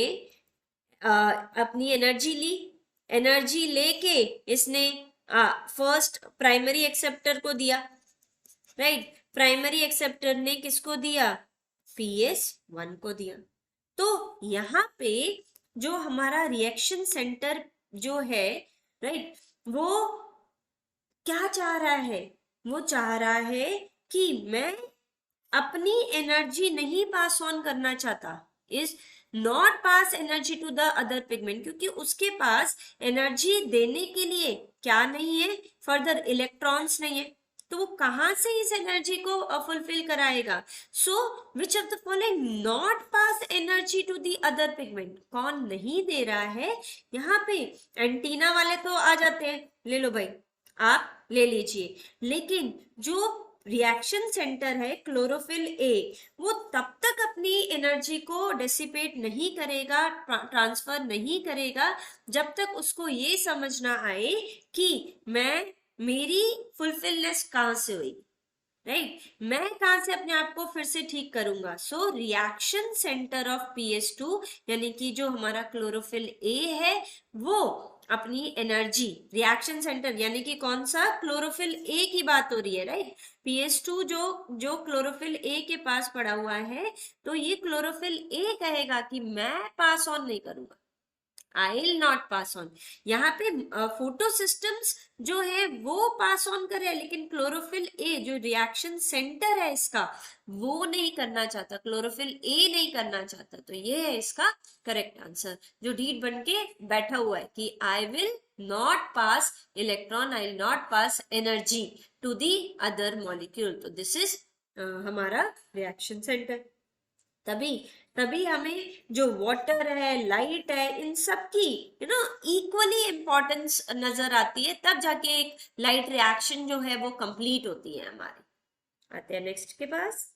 अपनी एनर्जी ली, एनर्जी लेके इसने फर्स्ट प्राइमरी एक्सेप्टर को दिया, राइट। प्राइमरी एक्सेप्टर ने किसको दिया, PS1 को दिया। तो यहाँ पे जो हमारा रिएक्शन सेंटर जो है, राइट, वो क्या चाह रहा है, वो चाह रहा है कि मैं अपनी एनर्जी नहीं पास ऑन करना चाहता, is not pass energy to the other pigment, क्योंकि उसके पास एनर्जी देने के लिए क्या नहीं है, फर्दर इलेक्ट्रॉन्स नहीं है। तो वो कहां से इस एनर्जी को फुलफिल कराएगा। So which of the following not pass energy to the other pigment, कौन नहीं दे रहा है, यहाँ पे एंटीना वाले तो आ जाते हैं, ले लो भाई आप ले लीजिए, लेकिन जो रिएक्शन सेंटर है क्लोरोफिल ए, वो तब तक अपनी एनर्जी को डेसिपेट नहीं करेगा, ट्रांसफर नहीं करेगा, जब तक उसको ये समझ ना आए कि मेरी फुलफिलनेस कहाँ से हुई, राइट, मैं कहां से अपने आप को फिर से ठीक करूंगा। So reaction centre of PS2 यानी कि जो हमारा क्लोरोफिल ए है, वो अपनी एनर्जी रिएक्शन सेंटर, यानी कि कौन सा, क्लोरोफिल ए की बात हो रही है, राइट। PS2 जो क्लोरोफिल ए के पास पड़ा हुआ है, तो ये क्लोरोफिल ए कहेगा कि मैं पास ऑन नहीं करूंगा, आई विल नॉट पास ऑन। यहाँ पे फोटो सिस्टम्स जो है वो पास ऑन कर रहे हैं, लेकिन क्लोरोफिल ए जो रिएक्शन सेंटर है इसका, वो नहीं करना चाहता, क्लोरोफिल ए नहीं करना चाहता। तो ये है इसका करेक्ट आंसर, जो ढीठ बन के बैठा हुआ है कि I will not pass electron, I will not pass energy to the other molecule. तो दिस इज हमारा रिएक्शन सेंटर। तभी तभी हमें जो वाटर है, लाइट है, इन सब की इक्वली इंपॉर्टेंस नजर आती है, तब जाके एक लाइट रिएक्शन जो है वो कंप्लीट होती है हमारी। आते हैं नेक्स्ट के पास।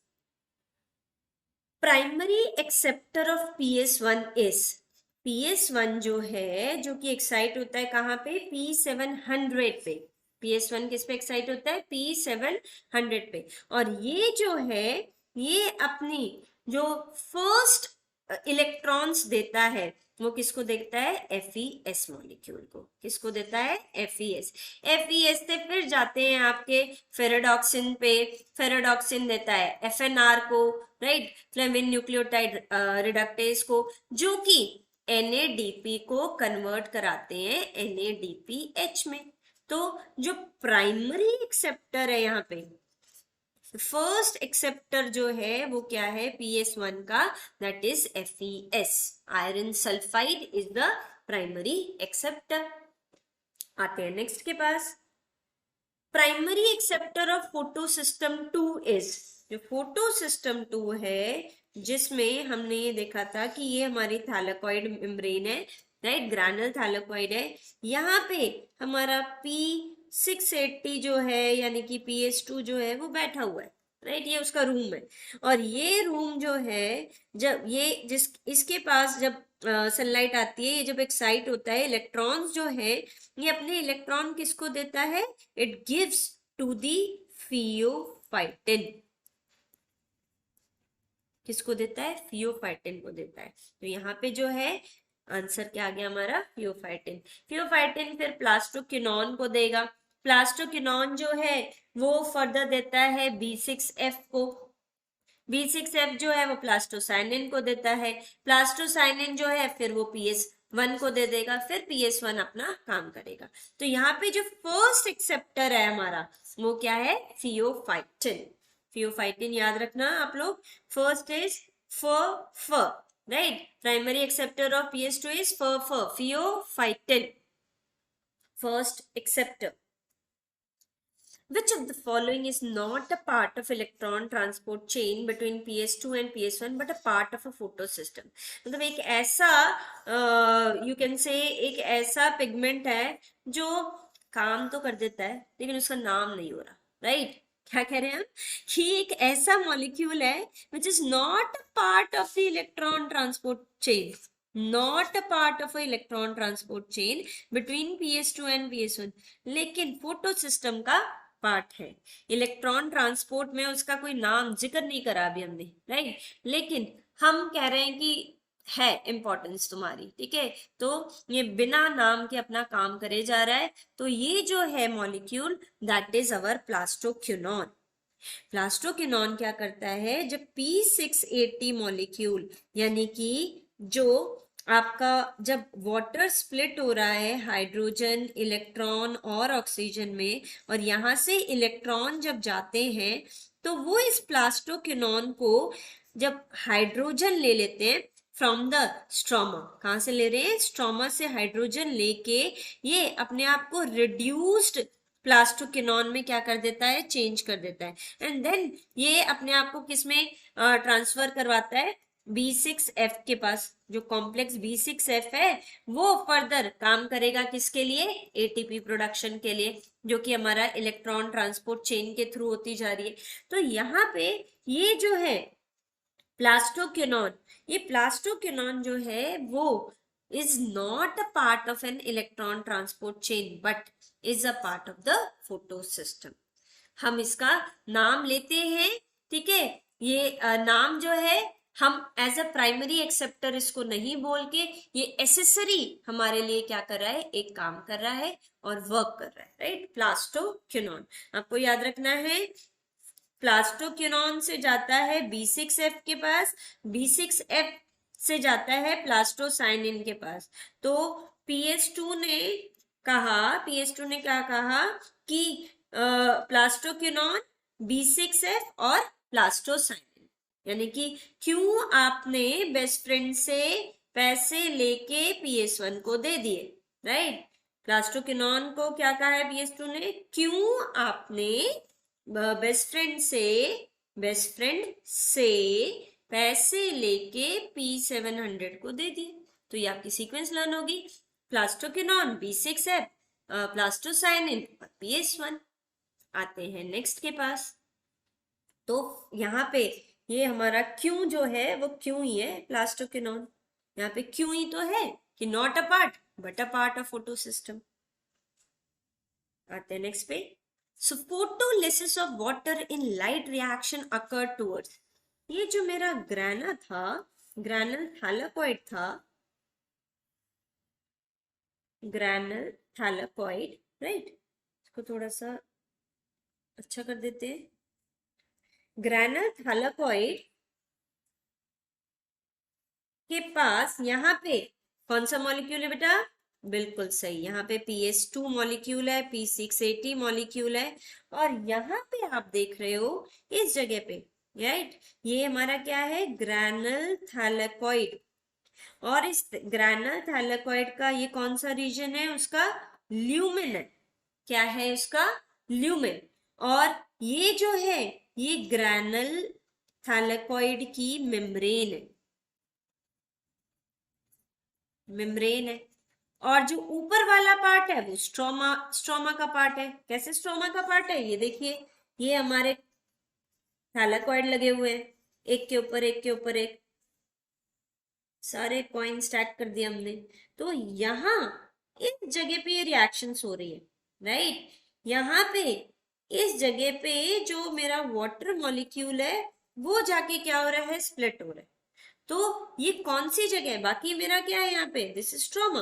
Primary acceptor of PS1 is, PS1 जो है, जो कि एक्साइट होता है कहाँ पे, P700 पे। PS1 किस पे एक्साइट होता है, P700 पे। और ये जो है, ये अपनी जो फर्स्ट इलेक्ट्रॉन्स देता है, वो किसको देता है, FeS मॉलिक्यूल को। किसको देता है, FeS। FeS से फिर जाते हैं आपके फेरेडॉक्सिन पे, फेरेडॉक्सिन देता है FNR को, राइट, फ्लेविन न्यूक्लियोटाइड रिडक्टेज को, जो कि NADP को कन्वर्ट कराते हैं NADPH में। तो जो प्राइमरी एक्सेप्टर है यहाँ पे, फर्स्ट एक्सेप्टर जो है वो क्या है PS1 का, that is FeS। Iron sulphide is the primary acceptor. आते हैं नेक्स्ट के पास। Primary acceptor of photo system 2 is, जो फोटो सिस्टम 2 है, जिसमें हमने ये देखा था कि ये हमारी थैलेकॉइड मेम्ब्रेन है, राइट, ग्रैनुल थैलेकॉइड है। यहाँ पे हमारा P680 जो है, यानी कि PS2 जो है वो बैठा हुआ है, राइट, ये उसका रूम है। और ये रूम जो है, जब ये इसके पास जब सनलाइट आती है, ये जब एक्साइट होता है, इलेक्ट्रॉन्स जो है, ये अपने इलेक्ट्रॉन किसको देता है, it gives to the pheophytin. किसको देता है, फियोफाइटिन को देता है। तो यहाँ पे जो है आंसर क्या आ गया हमारा, फियोफाइटिन। फियोफाइटिन फिर प्लास्टोक्विनोन को देगा। प्लास्टोक्विनोन जो है वो फर्दर देता है B6F को। B6F जो है वो प्लास्टोसाइनिन को देता है। प्लास्टोसाइनिन जो है फिर वो PS1 को दे देगा, फिर PS1 अपना काम करेगा। तो यहाँ पे जो फर्स्ट एक्सेप्टर है हमारा, वो क्या है, फियोफाइटिन। फियोफाइटिन याद रखना आप लोग, फर्स्ट इज फ, right, primary acceptor of PS2 is pheophytin, first acceptor. Which of the following is not a part of electron transport chain between PS2 and PS1 but a part of a photosystem? मतलब एक ऐसा you can say एक ऐसा पिगमेंट है जो काम तो कर देता है लेकिन उसका नाम नहीं हो रहा, राइट। क्या कह रहे हैं हम, कि एक ऐसा मॉलिक्यूल है which is not a part of the electron transport chain, not a part of a electron transport chain between PS2 and PS1, लेकिन फोटो सिस्टम का पार्ट है। इलेक्ट्रॉन ट्रांसपोर्ट में उसका कोई नाम जिक्र नहीं करा अभी हमने, राइट, लेकिन हम कह रहे हैं कि है इंपॉर्टेंस तुम्हारी, ठीक है। तो ये बिना नाम के अपना काम करे जा रहा है। तो ये जो है molecule, that is our plastoquinone. Plastoquinone क्या करता है, जब P680 मॉलिक्यूल, यानी कि जो आपका जब वाटर स्प्लिट हो रहा है हाइड्रोजन, इलेक्ट्रॉन और ऑक्सीजन में, और यहां से इलेक्ट्रॉन जब जाते हैं, तो वो इस प्लास्टोक्विनोन को जब हाइड्रोजन ले लेते हैं फ्रॉम द स्ट्रोमा, कहां से ले रहे हैं, स्ट्रोमा से हाइड्रोजन लेके ये अपने आप को रिड्यूस्ड प्लास्टोक्विनोन में क्या कर देता है, चेंज कर देता है। एंड देन ये अपने आप को किस में ट्रांसफर करवाता है, B6F के पास। जो कॉम्प्लेक्स B6F है वो फर्दर काम करेगा किसके लिए, ATP प्रोडक्शन के लिए, जो कि हमारा इलेक्ट्रॉन ट्रांसपोर्ट चेन के थ्रू होती जा रही है। तो यहाँ पे ये जो है प्लास्टोक्विनोन, ये प्लास्टोक्विनोन जो है वो is not a part of an electron transport chain but is a part of the photosystem। हम इसका नाम लेते हैं, ठीक है। ये नाम जो है हम एज अ प्राइमरी एक्सेप्टर इसको नहीं बोल के ये एसेसरी हमारे लिए क्या कर रहा है, एक काम कर रहा है और वर्क कर रहा है, राइट। प्लास्टोक्विनोन आपको याद रखना है, प्लास्टोक्विनोन से जाता है B6F के पास, B6F से जाता है प्लास्टोसाइनिन के पास। तो PS2 ने PS2 ने क्या कहा कि प्लास्टोक्विनोन, B6F और प्लास्टोसाइनिन, यानी कि क्यों आपने बेस्ट फ्रेंड से पैसे लेके PS1 को दे दिए, राइट। प्लास्टोक्विनोन को क्या कहा है PS2 ने, क्यों आपने बेस्ट फ्रेंड से पैसे लेके P700 को दे दिए। तो ये आपकी सीक्वेंस लर्न होगी, प्लास्टोक्विनोन, B6F, प्लास्टोसाइनिन और PS1। आते हैं नेक्स्ट के पास। तो यहाँ पे ये हमारा क्यों जो है वो क्यों ही है प्लास्टोक्विनोन, यहाँ पे क्यों ही तो है कि not a part but a part of photosystem. आते हैं नेक्स्ट पे। So photolysis of water in light reaction occurred towards, ये जो मेरा ग्राना था, ग्रानल थैलेकॉइड था, ग्रानल थैलेकॉइड, राइट। इसको थोड़ा सा अच्छा कर देते हैं। ग्रानल थैलेकॉइड के पास यहाँ पे कौन सा मॉलिक्यूल है बेटा, बिल्कुल सही, यहाँ पे PS2 मॉलिक्यूल है, P680 मॉलिक्यूल है, और यहाँ पे आप देख रहे हो इस जगह पे, राइट, ये हमारा क्या है, ग्रैनल थैलेकॉइड। और इस ग्रैनल थैलेकॉइड का ये कौन सा रीजन है, उसका ल्यूमेन है, क्या है उसका, ल्यूमेन। और ये जो है ये ग्रैनल थैलेकॉइड की मेम्ब्रेन है, मेम्ब्रेन है। और जो ऊपर वाला पार्ट है वो स्ट्रोमा, स्ट्रोमा का पार्ट है। कैसे स्ट्रोमा का पार्ट है, ये देखिए, ये हमारे थैलेकॉइड लगे हुए हैं, एक के ऊपर एक के ऊपर एक, सारे कॉइन स्टैक कर दिए हमने। तो यहाँ इस जगह पे ये रिएक्शंस हो रही है, राइट। यहाँ पे इस जगह पे जो मेरा वाटर मॉलिक्यूल है वो जाके क्या हो रहा है, स्प्लिट हो रहा है। तो ये कौन सी जगह है, बाकी मेरा क्या है यहाँ पे, दिस इज स्ट्रोमा।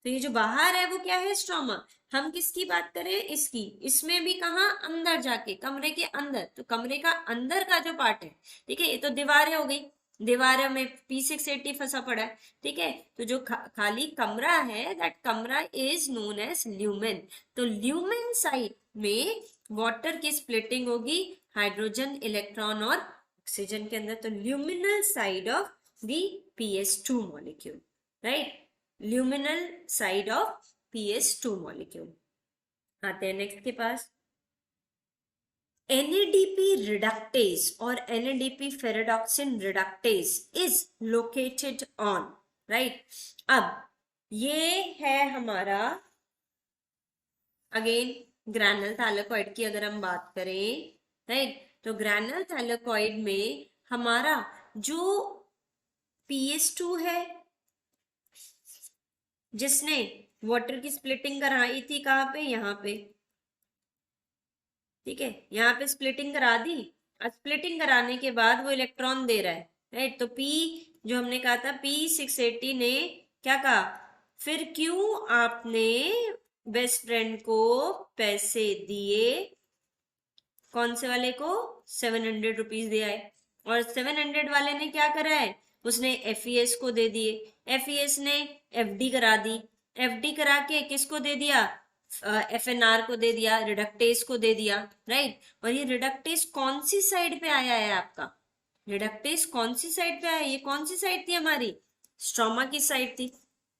तो ये जो बाहर है वो क्या है, स्ट्रोमा। हम किसकी बात करें, इसकी, इसमें भी कहाँ, अंदर जाके, कमरे के अंदर। तो कमरे का अंदर का जो पार्ट है, ठीक है, ये तो दीवारें हो गई, दीवारों में P680 फंसा पड़ा है, ठीक है। तो जो खाली कमरा है, दैट कमरा इज नोन एज ल्यूमेन। तो ल्यूमेन साइड में वाटर की स्प्लिटिंग होगी हाइड्रोजन, इलेक्ट्रॉन और ऑक्सीजन के अंदर। तो luminal side of the PS2 molecule, right, luminal side of PS2 molecule. आते हैं नेक्स्ट के पास। NADP reductase और NADP ferredoxin reductase is located on, right। अब ये है हमारा अगेन ग्रैनल थैलेकॉइड की अगर हम बात करें, राइट, तो ग्रैनल थैलेकॉइड में हमारा जो PS2 है जिसने वाटर की स्प्लिटिंग कराई थी, कहाँ पे, यहाँ पे, ठीक है, यहाँ पे स्प्लिटिंग करा दी। अब स्प्लिटिंग कराने के बाद वो इलेक्ट्रॉन दे रहा है, राइट। तो P जो हमने कहा था P680 ने क्या कहा, फिर क्यों आपने बेस्ट फ्रेंड को पैसे दिए, कौन से वाले को, 700 रुपीज दिया है। और 700 वाले ने क्या करा है, उसने FES को दे दिए, FES ने FD करा दी, FD करा के किसको दे दिया, FNR को दे दिया, रिडक्टेस को दे दिया, राइट। और ये रिडक्टेस कौन सी साइड पे आया है आपका, रिडक्टेस कौन सी साइड पे आया, ये कौन सी साइड थी हमारी, स्ट्रोमा की साइड थी,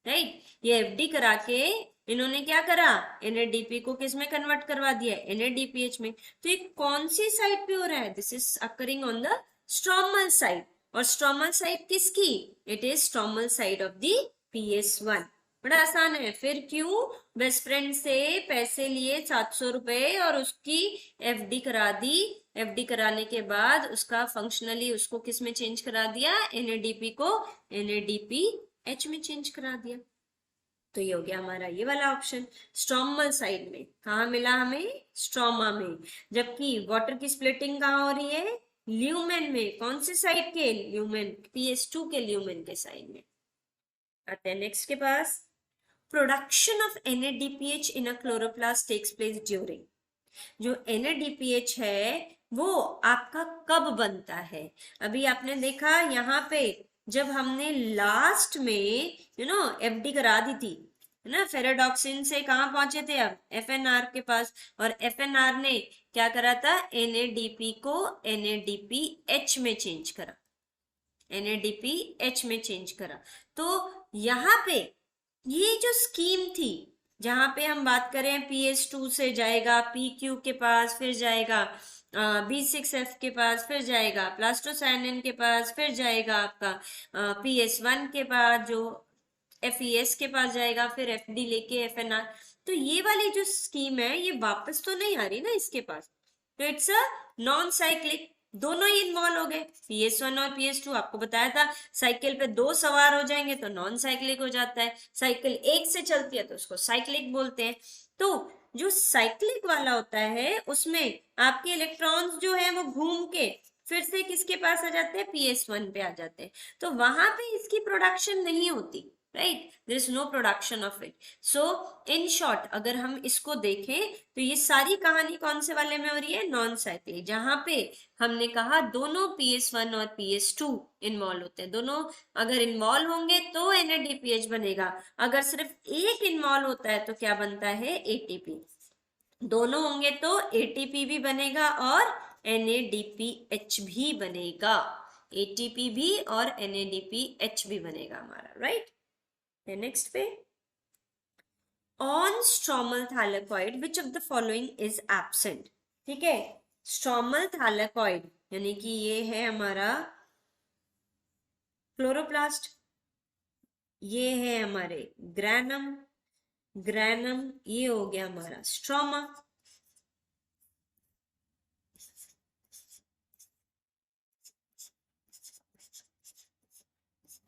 राइट। ये FD करा के इन्होंने क्या करा, NADP को किस में कन्वर्ट करवा दिया, NADPH में। तो ये कौन सी साइड पे हो रहा है, this is occurring on the stromal side. और स्ट्रोमल साइड किसकी, it is stromal side of the PS1। बड़ा आसान है। फिर क्यों बेस्ट फ्रेंड से पैसे लिए 700 रुपए और उसकी FD करा दी, FD कराने के बाद उसका फंक्शनली उसको किस में चेंज करा दिया, NADP को NADPH में चेंज करा दिया। तो ये हो गया हमारा ये वाला ऑप्शन, स्ट्रोमल साइड में। कहा मिला हमें, स्ट्रोमा में। जबकि वाटर की स्प्लिटिंग कहाँ हो रही है, ल्यूमेन में कौन से साइड के, ल्यूमेन PS2 के ल्यूमेन के साइड में। आते हैं नेक्स्ट के पास, production of NADPH in a chloroplast takes place during, जो NADPH है वो आपका कब बनता है। अभी आपने देखा यहाँ पे जब हमने लास्ट में FD करा दी थी, है ना, फेराडॉक्सिन से कहाँ पहुंचे थे अब, FNR के पास, और FNR ने क्या करा था, NADP को NADPH में चेंज करा, NADPH में चेंज करा। तो यहाँ पे ये जो स्कीम थी, जहां पे हम बात करें PS2 से जाएगा PQ के पास, फिर जाएगा B6F के पास, फिर जाएगा प्लास्टोसाइनिन के पास, फिर जाएगा आपका PS1 के पास, जो FES के पास जाएगा, फिर FD लेके FNR। तो ये वाली जो स्कीम है ये वापस तो नहीं आ रही ना इसके पास, तो इट्स अ नॉन साइक्लिक, दोनों ही इन्वॉल्व हो गए। PS1 और PS2 आपको बताया था साइकिल पे दो सवार हो जाएंगे तो नॉन साइक्लिक हो जाता है, साइकिल एक से चलती है तो उसको साइक्लिक बोलते हैं। तो जो साइक्लिक वाला होता है उसमें आपके इलेक्ट्रॉन्स जो है वो घूम के फिर से किसके पास आ जाते हैं, PS1 पे आ जाते हैं, तो वहां पे इसकी प्रोडक्शन नहीं होती, right, there is no production of it. So in short अगर हम इसको देखें तो ये सारी कहानी कौन से वाले में हो रही है, नॉन साइक्लिक, जहां पे हमने कहा दोनों PS1 और PS2 इन्वॉल्व होते हैं, दोनों अगर इन्वॉल्व होंगे तो NADPH बनेगा, अगर सिर्फ एक इन्वॉल्व होता है तो क्या बनता है, ATP, दोनों होंगे तो ATP भी बनेगा और NADPH भी बनेगा, ATP भी और NADPH भी बनेगा हमारा, राइट। नेक्स्ट पे, on stromal thylakoid which of the following is absent, ठीक है, स्ट्रोमल थैलेकॉइड यानी कि ये है हमारा क्लोरोप्लास्ट, ये है हमारे ग्रैनम, ग्रैनम ये हो गया हमारा स्ट्रोमा।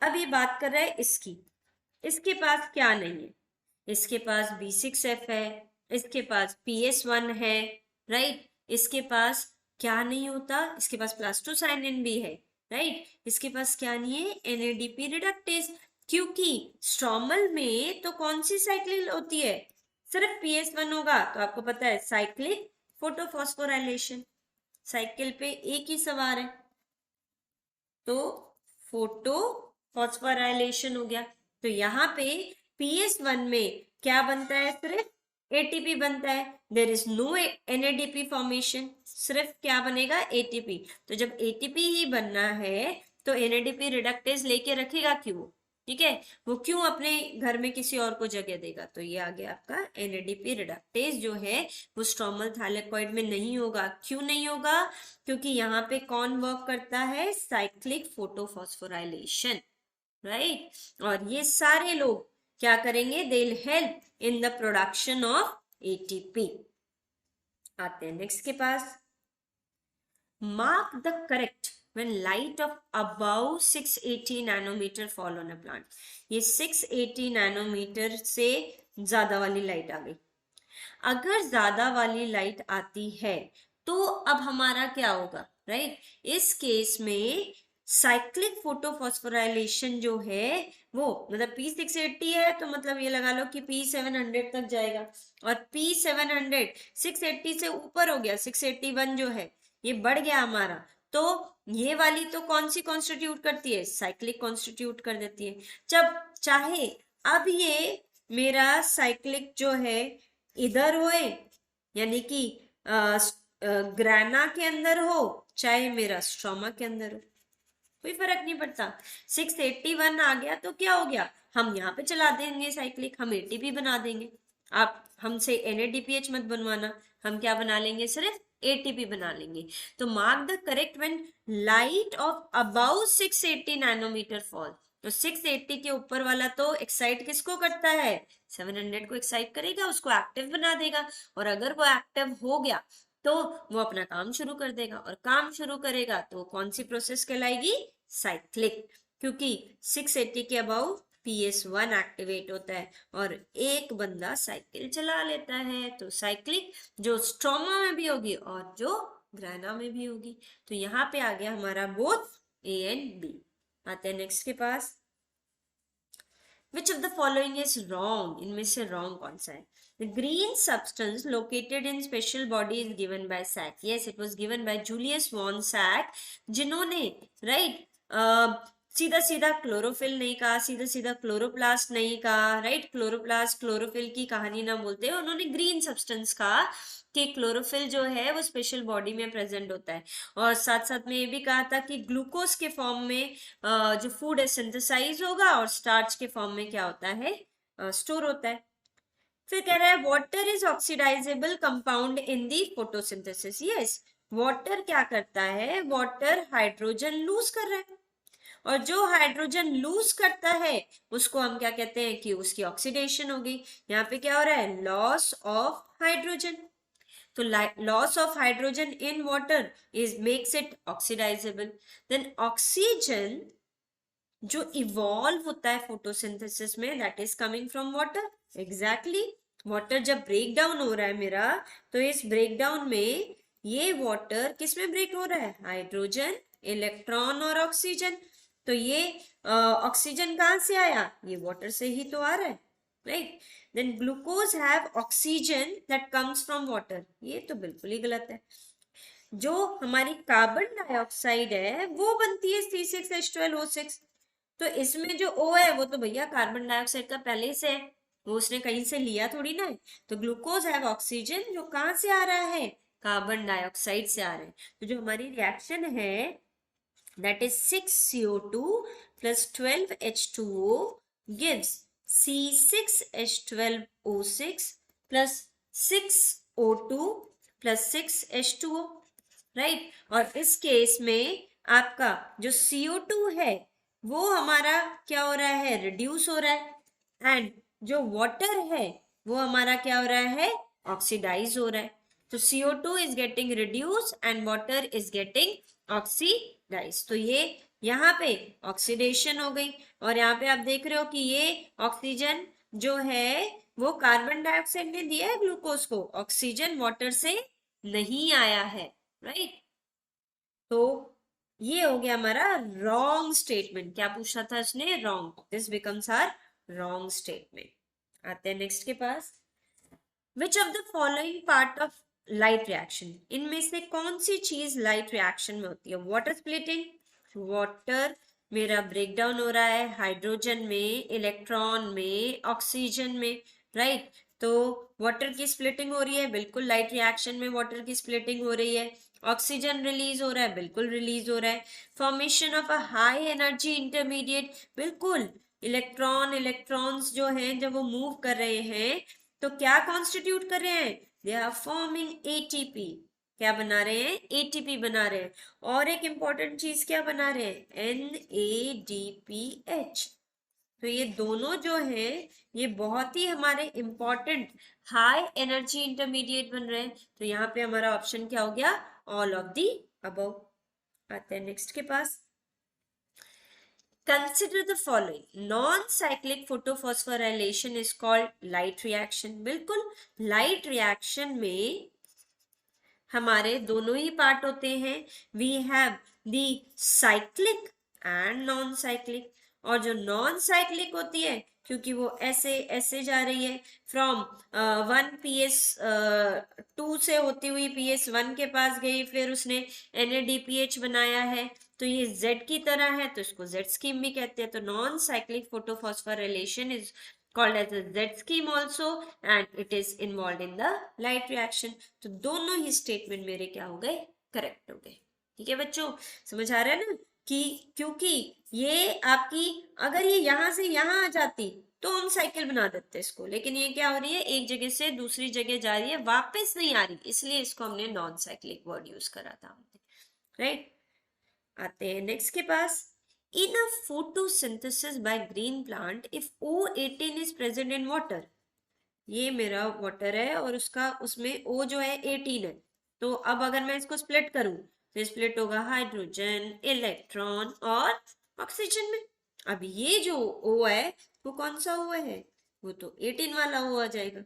अब ये बात कर रहा है इसकी, इसके पास क्या नहीं है, इसके पास B6F है, इसके पास PS1 है, राइट, इसके पास क्या नहीं होता, इसके पास प्लास्टोसाइनिन भी है, राइट, इसके पास क्या नहीं है, NADP रिडक्टेज, क्योंकि स्ट्रोमल में तो कौन सी साइक्लिक होती है, सिर्फ PS1 होगा, तो आपको पता है साइक्लिक फोटोफॉस्फोराइलेशन, साइकिल पे एक ही सवार है तो फोटो फॉस्फोराइलेशन हो गया। तो यहाँ पे PS1 में क्या बनता है, सिर्फ ATP बनता है, there is no NADP formation, सिर्फ क्या बनेगा, ATP। तो जब ATP ही बनना है तो NADP रिडक्टेज लेके रखेगा क्यों, ठीक है, वो क्यों अपने घर में किसी और को जगह देगा, तो ये आ गया आपका NADP रिडक्टेज जो है वो स्ट्रोमल थैलेकॉइड में नहीं होगा, क्यों नहीं होगा, क्योंकि यहाँ पे कौन वर्क करता है, साइक्लिक फोटोफॉस्फोराइलेशन, राइट, और ये सारे लोग क्या करेंगे, they will help in the production of ATP। आते हैं नेक्स्ट के पास, mark the correct when light of above 680 nanometre fall on a plant, ये 680 नैनोमीटर से ज्यादा वाली लाइट आ गई, अगर ज्यादा वाली लाइट आती है तो अब हमारा क्या होगा, राइट, इस केस में साइक्लिक फोटोफॉस्फोराइलेशन जो है वो मतलब P680 है तो मतलब ये लगा लो कि P700 तक जाएगा, और P700 680 से ऊपर हो गया, 681 जो है ये बढ़ गया हमारा, तो ये वाली तो कौन सी कॉन्स्टिट्यूट करती है, साइक्लिक कॉन्स्टिट्यूट कर देती है। जब चाहे अब ये मेरा साइक्लिक जो है इधर होए यानी कि ग्राना के अंदर हो, चाहे मेरा स्ट्रोमा के अंदर हो, कोई फर्क नहीं पड़ता। 681 आ गया तो क्या हो गया, हम यहाँ पे चला देंगे साइक्लिक, हम ATP बना देंगे, आप हमसे NADPH मत बनवाना, हम क्या बना लेंगे, सिर्फ ATP बना लेंगे। तो mark the correct when light of about 680 nanometre fall, तो 680 के ऊपर वाला तो एक्साइट किसको करता है, 700 को एक्साइट करेगा, उसको एक्टिव बना देगा, और अगर वो एक्टिव हो गया तो वो अपना काम शुरू कर देगा, और काम शुरू करेगा तो कौन सी प्रोसेस कहलाएगी, साइक्लिक, क्योंकि 680 के अबाउ PS1 एक्टिवेट होता है और एक बंदा साइकिल चला लेता है, तो साइक्लिक जो स्ट्रोमा में भी होगी और जो ग्राना में भी होगी। तो यहाँ पे आ गया हमारा बोथ ए एंड बी। आते हैं नेक्स्ट के पास। Which of the following is wrong? इनमें से wrong कौन सा है? The green substance located in special body is given by Sack. Yes, it was given by Julius von Sack, जिन्होंने right सीधा सीधा क्लोरोफिल नहीं कहा, सीधा सीधा क्लोरोप्लास्ट नहीं कहा, राइट। क्लोरोप्लास्ट क्लोरोफिल की कहानी ना बोलते हैं, उन्होंने ग्रीन सब्सटेंस कहा कि क्लोरोफिल जो है वो स्पेशल बॉडी में प्रेजेंट होता है। और साथ साथ में ये भी कहा था कि ग्लूकोज के फॉर्म में जो फूड है सिंथेसाइज होगा और स्टार्च के फॉर्म में क्या होता है, स्टोर होता है। फिर कह रहा है water is oxidisable compound in the photosynthesis. Yes, water क्या करता है, वाटर हाइड्रोजन लूज कर रहा है, और जो हाइड्रोजन लूज करता है उसको हम क्या कहते हैं कि उसकी ऑक्सीडेशन होगी। यहाँ पे क्या हो रहा है, लॉस ऑफ हाइड्रोजन। तो loss of hydrogen in water is makes it oxidisable. Then oxygen जो इवॉल्व होता है फोटोसिंथेसिस में, that is coming from water. Exactly, water जब ब्रेक डाउन हो रहा है मेरा, तो इस ब्रेक डाउन में ये वाटर किस में ब्रेक हो रहा है, हाइड्रोजन, इलेक्ट्रॉन और ऑक्सीजन। तो ये ऑक्सीजन कहाँ से आया, ये वाटर से ही तो आ रहा है, right. Then glucose have oxygen that comes from water, ये तो बिल्कुल ही गलत है। जो हमारी कार्बन डाइऑक्साइड है वो बनती है C6H12O6। तो इसमें जो O है वो तो भैया कार्बन डाइऑक्साइड का पहले से है, वो उसने कहीं से लिया थोड़ी ना है। तो ग्लूकोज हैव ऑक्सीजन जो कहाँ से आ रहा है, कार्बन डाइऑक्साइड से आ रहा है। तो जो हमारी रिएक्शन है that is 6CO2 plus 12H2O gives C6H12O6 plus 6O2 plus 6H2O, right. और इस केस में आपका जो CO2 है वो हमारा क्या हो रहा है, रिड्यूस हो रहा है, एंड जो वाटर है वो हमारा क्या हो रहा है, ऑक्सीडाइज हो रहा है। तो CO2 is getting reduced and water is getting oxidized। तो ये यहाँ पे ऑक्सीडेशन हो गई, और यहाँ पे आप देख रहे हो कि ये ऑक्सीजन जो है वो कार्बन डाइऑक्साइड ने दिया है ग्लूकोज को, ऑक्सीजन वाटर से नहीं आया है, राइट। तो ये हो गया हमारा रॉन्ग स्टेटमेंट। क्या पूछा था इसने, wrong. This becomes are wrong statement. आते हैं नेक्स्ट के पास। Which of the following part of light reaction, इनमें से कौन सी चीज लाइट रिएक्शन में होती है, वाटर स्प्लिटिंग, वाटर मेरा ब्रेक डाउन हो रहा है हाइड्रोजन में, इलेक्ट्रॉन में, ऑक्सीजन में, राइट। तो वाटर की स्प्लिटिंग हो रही है, बिल्कुल लाइट रिएक्शन में वाटर की स्प्लिटिंग हो रही है। ऑक्सीजन रिलीज हो रहा है, बिल्कुल रिलीज हो रहा है। Formation of a high energy intermediate, बिल्कुल इलेक्ट्रॉन्स जो हैं जब वो मूव कर रहे हैं तो क्या कॉन्स्टिट्यूट कर रहे हैं, दे आर फॉर्मिंग एटीपी। क्या बना रहे हैं, एटीपी बना रहे हैं। और एक इंपॉर्टेंट चीज क्या बना रहे हैं, NADPH। तो ये दोनों जो है ये बहुत ही हमारे इंपॉर्टेंट हाई एनर्जी इंटरमीडिएट बन रहे हैं। तो यहाँ पे हमारा ऑप्शन क्या हो गया, ऑल ऑफ दी अबव। आते हैं नेक्स्ट के पास। Consider the following. Non-cyclic photophosphorylation is called light reaction. बिल्कुल light reaction में हमारे दोनों ही पार्ट होते हैं। We have the cyclic and non-cyclic। और जो non-cyclic होती है क्योंकि वो ऐसे ऐसे जा रही है, फ्रॉम 1PS2 से होती हुई PS1 के पास गई, फिर उसने NADPH बनाया है, तो ये Z की तरह है, तो इसको Z स्कीम भी कहते हैं। तो non cyclic photophosphorylation is called as a Z scheme also and it is involved in the light reaction। तो दोनों ही स्टेटमेंट मेरे क्या हो गए, करेक्ट हो गए। ठीक है बच्चों, समझ आ रहा है ना कि क्योंकि ये आपकी अगर ये यहां से यहां आ जाती तो हम साइकिल बना देते इसको, लेकिन ये क्या हो रही है, एक जगह से दूसरी जगह जा रही है, वापस नहीं आ रही, इसलिए इसको हमने नॉन साइक्लिक वर्ड यूज करा था, राइट। आते हैं नेक्स्ट के पास। In a photosynthesis by green plant if O18 is present in water, ये मेरा वाटर है और उसका उसमें O जो है 18 है। तो अब अगर मैं इसको स्प्लिट करूं तो स्प्लिट होगा हाइड्रोजन, इलेक्ट्रॉन और ऑक्सीजन में। अब ये जो O है वो कौन सा O है, वो तो 18 वाला O आ जाएगा।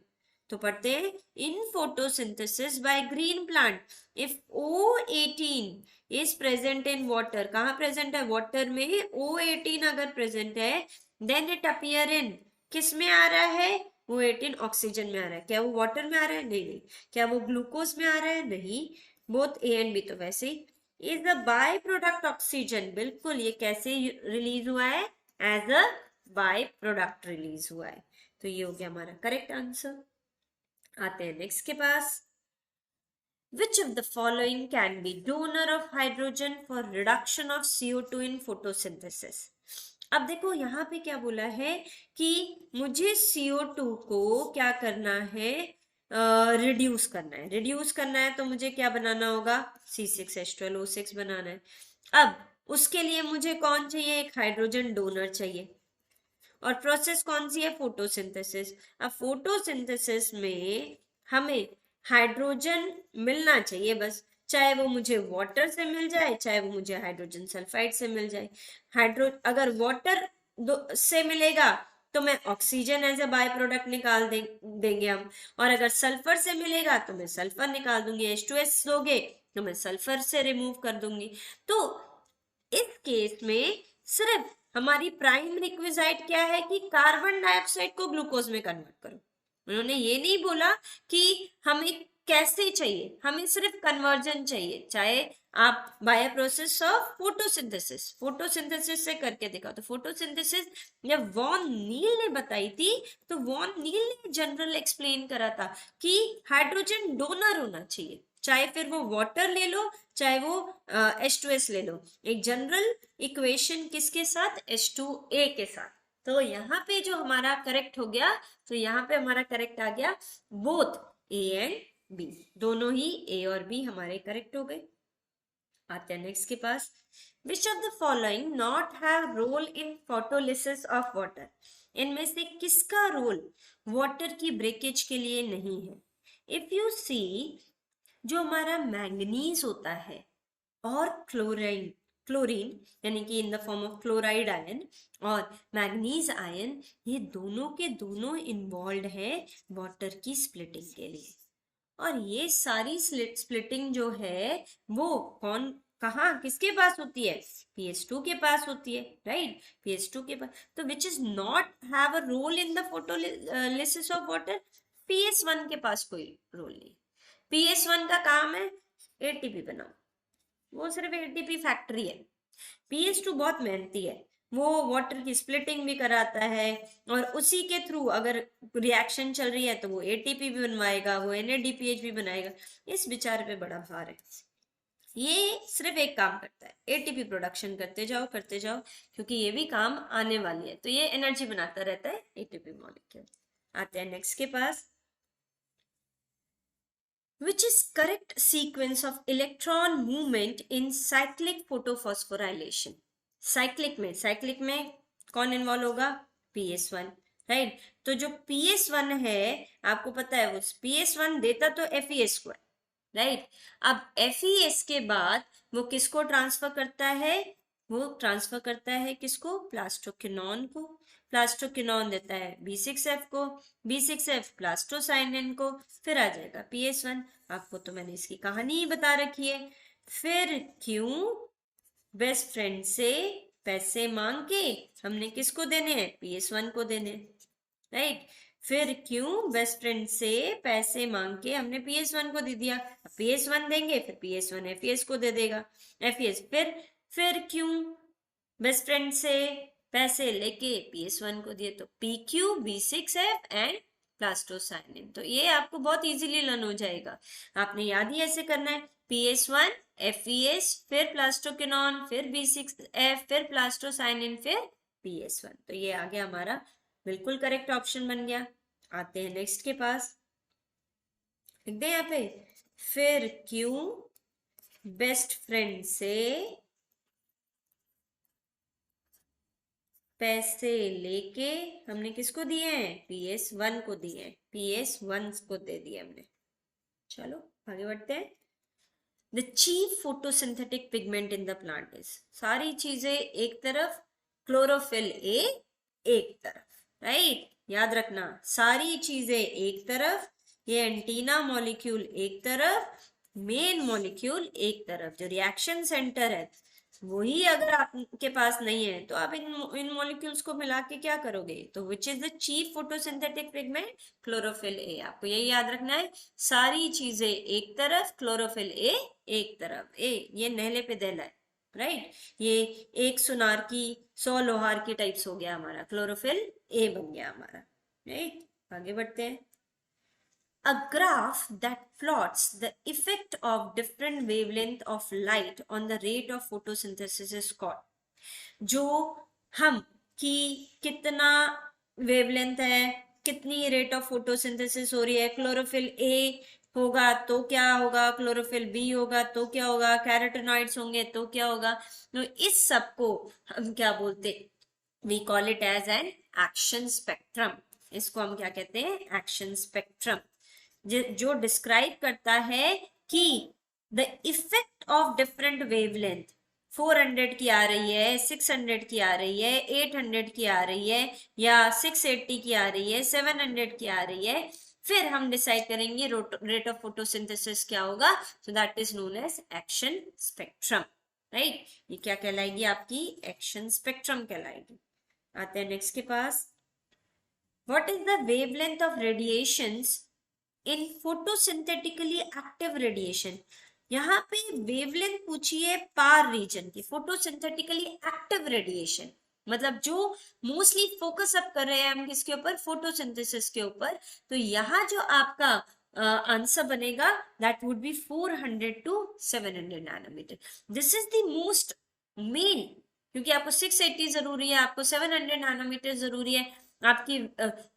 तो पढ़ते हैं in photosynthesis by green plant if O18 is present in water, कहाँ प्रेजेंट है, वाटर में O18 अगर प्रेजेंट है देन इट अपीयर इन, किस में आ रहा है, O18 ऑक्सीजन में आ रहा है, क्या वो वाटर में आ रहा है, नहीं नहीं, क्या वो ग्लूकोज में आ रहा है, नहीं, बोथ ए एंड बी, तो वैसे ही is the by product oxygen, बिल्कुल ये कैसे रिलीज हुआ है, as a by product release हुआ है, तो ये हो गया हमारा करेक्ट आंसर। आते हैं नेक्स्ट के पास, which of the following can be donor of hydrogen for reduction of CO2 in photosynthesis। अब देखो यहाँ पे क्या बोला है कि मुझे CO2 को क्या करना है, रिड्यूस करना है, रिड्यूस करना है तो मुझे क्या बनाना होगा, C6H12O6 बनाना है। अब उसके लिए मुझे कौन चाहिए, एक हाइड्रोजन डोनर चाहिए, और प्रोसेस कौन सी है, फोटोसिंथेसिस। अब फोटोसिंथेसिस में हमें हाइड्रोजन मिलना चाहिए बस, चाहे वो मुझे वाटर से मिल जाए, चाहे वो मुझे हाइड्रोजन सल्फाइड से मिल जाए। अगर वाटर से मिलेगा तो मैं oxygen as a by product निकाल देंगे हम, और अगर सल्फर से मिलेगा तो मैं सल्फर निकाल दूंगी, H2S दोगे तो मैं सल्फर से रिमूव कर दूंगी। तो इस केस में सिर्फ हमारी प्राइम रिक्विजाइट क्या है कि कार्बन डाइऑक्साइड को ग्लूकोज में कन्वर्ट करो। उन्होंने ये नहीं बोला कि हमें कैसे चाहिए, हमें सिर्फ कन्वर्जन चाहिए, चाहे आप by process of photosynthesis, photosynthesis से करके देखा। तो फोटोसिंथेसिस जब वॉन नील ने बताई थी तो वॉन नील ने जनरल एक्सप्लेन करा था कि हाइड्रोजन डोनर होना चाहिए, चाहे फिर वो वाटर ले लो चाहे वो H2S ले लो, एक जनरल इक्वेशन किसके साथ, H2A के साथ। तो यहाँ पे जो हमारा करेक्ट हो गया, तो यहाँ पे हमारा करेक्ट आ गया बोथ A एंड B, दोनों ही A और B हमारे करेक्ट हो गए। आते हैं नेक्स्ट के पास, which of the following not have role in photolysis of water, इनमें से किसका रोल वाटर की ब्रेकेज के लिए नहीं है। इफ यू सी, जो हमारा मैंगनीज होता है और क्लोरीन, क्लोरीन यानी कि in the form of chloride ion और मैंगनीज आयन, ये दोनों के दोनों इन्वॉल्व है वाटर की स्प्लिटिंग के लिए। और ये सारी स्प्लिटिंग जो है वो कौन, कहाँ, किसके पास होती है, PS2 के पास होती है, राइट, PS2 के पास। तो which is not have a role in the photolysis of water, PS1 के पास कोई रोल नहीं। PS1 का काम है ATP बनाओ, वो सिर्फ ATP फैक्ट्री है। PS2 बहुत मेहनती है, वो वाटर की स्प्लिटिंग भी कराता है, और उसी के थ्रू अगर रिएक्शन चल रही है तो वो ATP भी बनवाएगा, वो NADPH भी बनाएगा। इस बेचारे पे बड़ा भार है, ये सिर्फ एक काम करता है, ATP प्रोडक्शन करते जाओ, क्योंकि ये भी काम आने वाली है, तो ये एनर्जी बनाता रहता है ATP मॉलिक्यूल। आते हैं नेक्स्ट के पास, which is correct sequence of electron movement in cyclic photophosphorylation। Cyclic में कौन इन्वॉल्व होगा, PS1, राइट। तो जो PS1 है आपको पता है वो PS1 देता तो FeS को है, राइट। अब FeS के बाद वो किसको ट्रांसफर करता है, वो ट्रांसफर करता है किसको, प्लास्टोक्विनोन को, प्लास्टोक्विनोन देता है B6F को, B6F प्लास्टोसाइनिन को, फिर आ जाएगा PS1। आपको तो मैंने इसकी कहानी ही बता रखी है। फिर क्यों बेस्ट फ्रेंड से पैसे मांग के हमने किसको देने हैं, PS1 को देने, राइट। फिर क्यों बेस्ट फ्रेंड से पैसे मांग के हमने PS1 को दे दिया, PS1 देंगे फिर PS1 FeS को दे देगा, FeS फिर क्यों बेस्ट फ्रेंड से पैसे लेके PS1 को दिए, तो PQ B6F एंड प्लास्टोसाइनिन। तो ये आपको बहुत इजीली लर्न हो जाएगा, आपने याद ही ऐसे करना है, PS1 FeS फिर प्लास्टोक्विनोन फिर B6F फिर प्लास्टोसाइनिन फिर PS1। तो ये आ गया हमारा बिल्कुल करेक्ट ऑप्शन बन गया। आते हैं नेक्स्ट के पास, लिख दे यहाँ पे, फिर क्यों बेस्ट फ्रेंड से पैसे लेके हमने किसको दिए हैं, PS1 को दिए हैं, PS1 को दे दिए हमने। चलो आगे बढ़ते हैं। The chief photosynthetic pigment in the plant is, सारी चीजें एक तरफ, क्लोरोफिल एक तरफ, राइट, याद रखना सारी चीजें एक तरफ, ये एंटीना मॉलिक्यूल एक तरफ, मेन मॉलिक्यूल एक तरफ। जो रिएक्शन सेंटर है वही अगर आपके पास नहीं है तो आप इन मॉलिक्यूल्स को मिला के क्या करोगे? तो which is the chief photosynthetic pigment? Chlorophyll A. आपको यही याद रखना है, सारी चीजें एक तरफ, क्लोरोफिल ए एक तरफ। ए ये नहले पे दहला है, राइट? ये एक सुनार की 100 लोहार की टाइप्स हो गया हमारा, क्लोरोफिल ए बन गया हमारा, राइट? आगे बढ़ते हैं। A graph that plots the effect of different wavelength of light on the rate of photosynthesis is called। जो हम कि कितना वेवलेंथ है, कितनी रेट ऑफ फोटोसिंथेसिस हो रही है, क्लोरोफिल ए होगा तो क्या होगा, क्लोरोफिल बी होगा तो क्या होगा, कैरोटेनॉइड्स होंगे तो क्या होगा, तो इस सब को हम क्या बोलते? We call it as an action spectrum. इसको हम क्या कहते हैं? एक्शन स्पेक्ट्रम, जो डिस्क्राइब करता है कि the effect of different wavelength, 400 की आ रही है, 600 की आ रही है, 800 की आ रही है, या 680 की आ रही है, 700 की आ रही है, फिर हम डिसाइड करेंगे रेट ऑफ फोटोसिंथेसिस क्या होगा। So that is known as action spectrum, right? ये क्या कहलाएगी? आपकी एक्शन स्पेक्ट्रम कहलाएगी। आते हैं नेक्स्ट के पास। What is the wavelength of radiations in photosynthetically active radiation? यहाँ पे वेवलेंथ पूछी है पार रीजन की, फोटोसिंथेटिकली एक्टिव रेडिएशन मतलब जो मोस्टली फोकस अप कर रहे हैं हम किसके ऊपर? फोटोसिंथेसिस के ऊपर। तो यहाँ जो आपका आंसर बनेगा that would be 400 to 700 nanometre. This is the most main, क्योंकि आपको 680 जरूरी है, आपको 700 नैनोमीटर जरूरी है। आपकी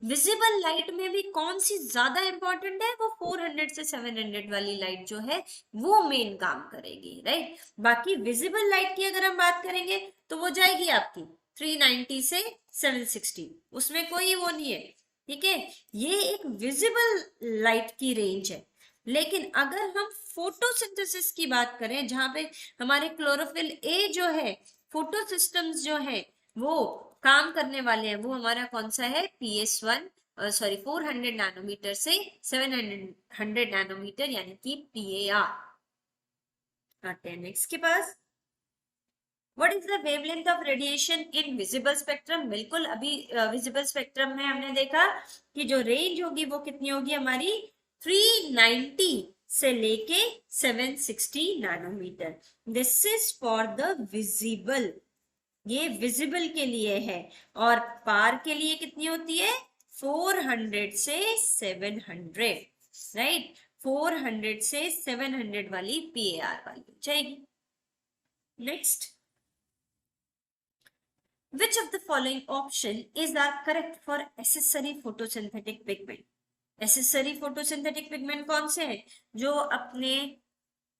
विजिबल लाइट में भी कौन सी ज्यादा इंपॉर्टेंट है? वो 400 से 700 वाली लाइट जो है वो मेन काम करेगी, राइट? बाकी विजिबल लाइट की अगर हम बात करेंगे तो वो जाएगी आपकी 390 से 760, उसमें कोई वो नहीं है, ठीक है? ये एक विजिबल लाइट की रेंज है। लेकिन अगर हम फोटोसिंथेसिस की बात करें, जहां पे हमारे क्लोरोफिल ए जो है, फोटो सिस्टम्स जो है वो काम करने वाले हैं, वो हमारा कौन सा है? PS1 सॉरी 400 नैनोमीटर से 700 नैनोमीटर यानी कि PAR। आते हैं नेक्स्ट के पास। What is the wavelength of radiation in visible spectrum? बिल्कुल अभी विजिबल स्पेक्ट्रम में हमने देखा कि जो रेंज होगी वो कितनी होगी हमारी? 390 से लेके 760 nanometre. This is for the visible, ये विजिबल के लिए है। और पार के लिए कितनी होती है? 400 से 700, राइट? 400 से 700 वाली PAR वाली जाएगी। Next, which of the following option is are correct for accessory photosynthetic pigment? accessory photosynthetic pigment कौन से हैं? जो अपने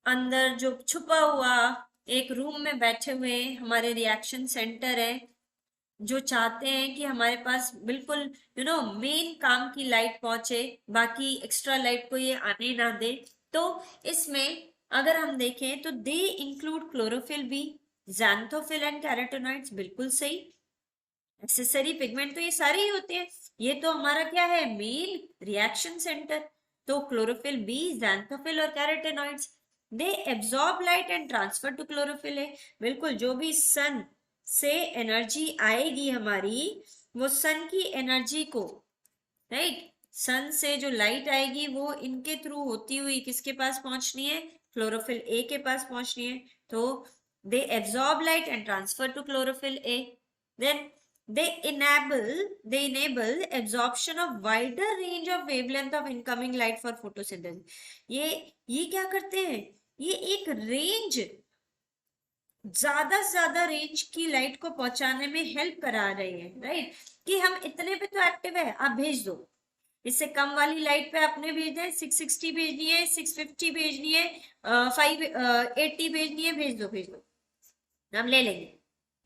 अंदर जो छुपा हुआ एक रूम में बैठे हुए हमारे रिएक्शन सेंटर है, जो चाहते हैं कि हमारे पास बिल्कुल मेन काम की लाइट पहुंचे, बाकी एक्स्ट्रा लाइट को ये आने ना दे। तो इसमें अगर हम देखें तो they include chlorophyll B, xanthophyll and carotenoids. बिल्कुल सही। एक्सेसरी पिगमेंट तो ये सारे ही होते हैं, ये तो हमारा क्या है? Main reaction centre. तो क्लोरोफिल बी, ज़ैंथोफिल और carotenoids, they absorb light and transfer to chlorophyll A. बिल्कुल, जो भी सन से एनर्जी आएगी हमारी, वो सन की एनर्जी को, राइट, सन से जो लाइट आएगी वो इनके थ्रू होती हुई किसके पास पहुंचनी है? क्लोरोफिल ए के पास पहुंचनी है। तो they absorb light and transfer to chlorophyll a. Then they enable absorption of wider range of wavelength of incoming light for photosynthesis। ये क्या करते हैं? ये एक रेंज, ज्यादा से ज्यादा रेंज की लाइट को पहुंचाने में हेल्प करा रहे हैं, राइट? कि हम इतने पे तो एक्टिव है, आप भेज दो। इससे कम वाली लाइट पे आपने भेजना है, 660 भेजनी है, 650 भेजनी है, 580 भेजनी है, भेज दो, हम ले लेंगे,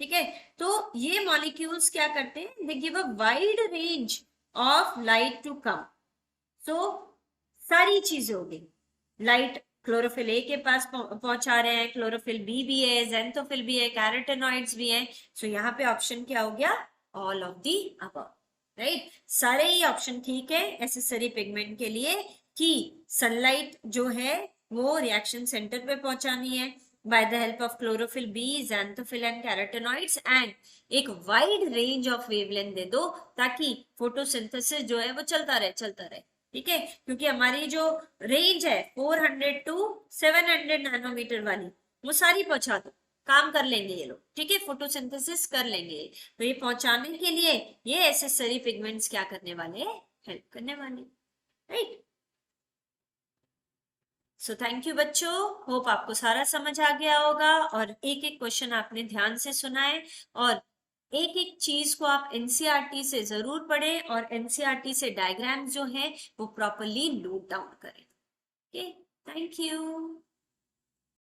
ठीक है? तो ये मॉलिक्यूल्स क्या करते हैं? They give a wide range of light to come. So सारी चीजें हो गई, लाइट क्लोरोफिल ए के पास पहुंचा रहे हैं, क्लोरोफिल बी भी है, ज़ैंथोफिल भी है, कैरोटेनॉइड्स भी है। सो यहाँ पे ऑप्शन क्या हो गया? All of the above, right? सारे ही ऑप्शन ठीक है एक्सेसरी पिगमेंट के लिए। कि सनलाइट जो है वो रिएक्शन सेंटर पे पहुंचानी है by the help of chlorophyll b, xanthophyll and carotenoids, and एक वाइड रेंज ऑफ वेवलेंथ दे दो ताकि फोटोसिंथेसिस जो है वो चलता रहे। ठीक है, क्योंकि हमारी जो रेंज है 400 टू 700 नैनोमीटर वाली, वो सारी पहुंचा दो, काम कर लेंगे ये लोग। ठीक है, फोटोसिंथेसिस कर लेंगे। तो ये पहुंचाने के लिए ये एसेसरी पिगमेंट्स क्या करने वाले हैं, हेल्प करने वाले। राइट। सो थैंक यू बच्चों, होप आपको सारा समझ आ गया होगा और एक एक क्वेश्चन आपने ध्यान से सुना है, और एक एक चीज को आप एनसीईआरटी से जरूर पढ़ें और एनसीईआरटी से डायग्राम्स जो हैं वो प्रॉपरली नोट डाउन करें। Okay, thank you.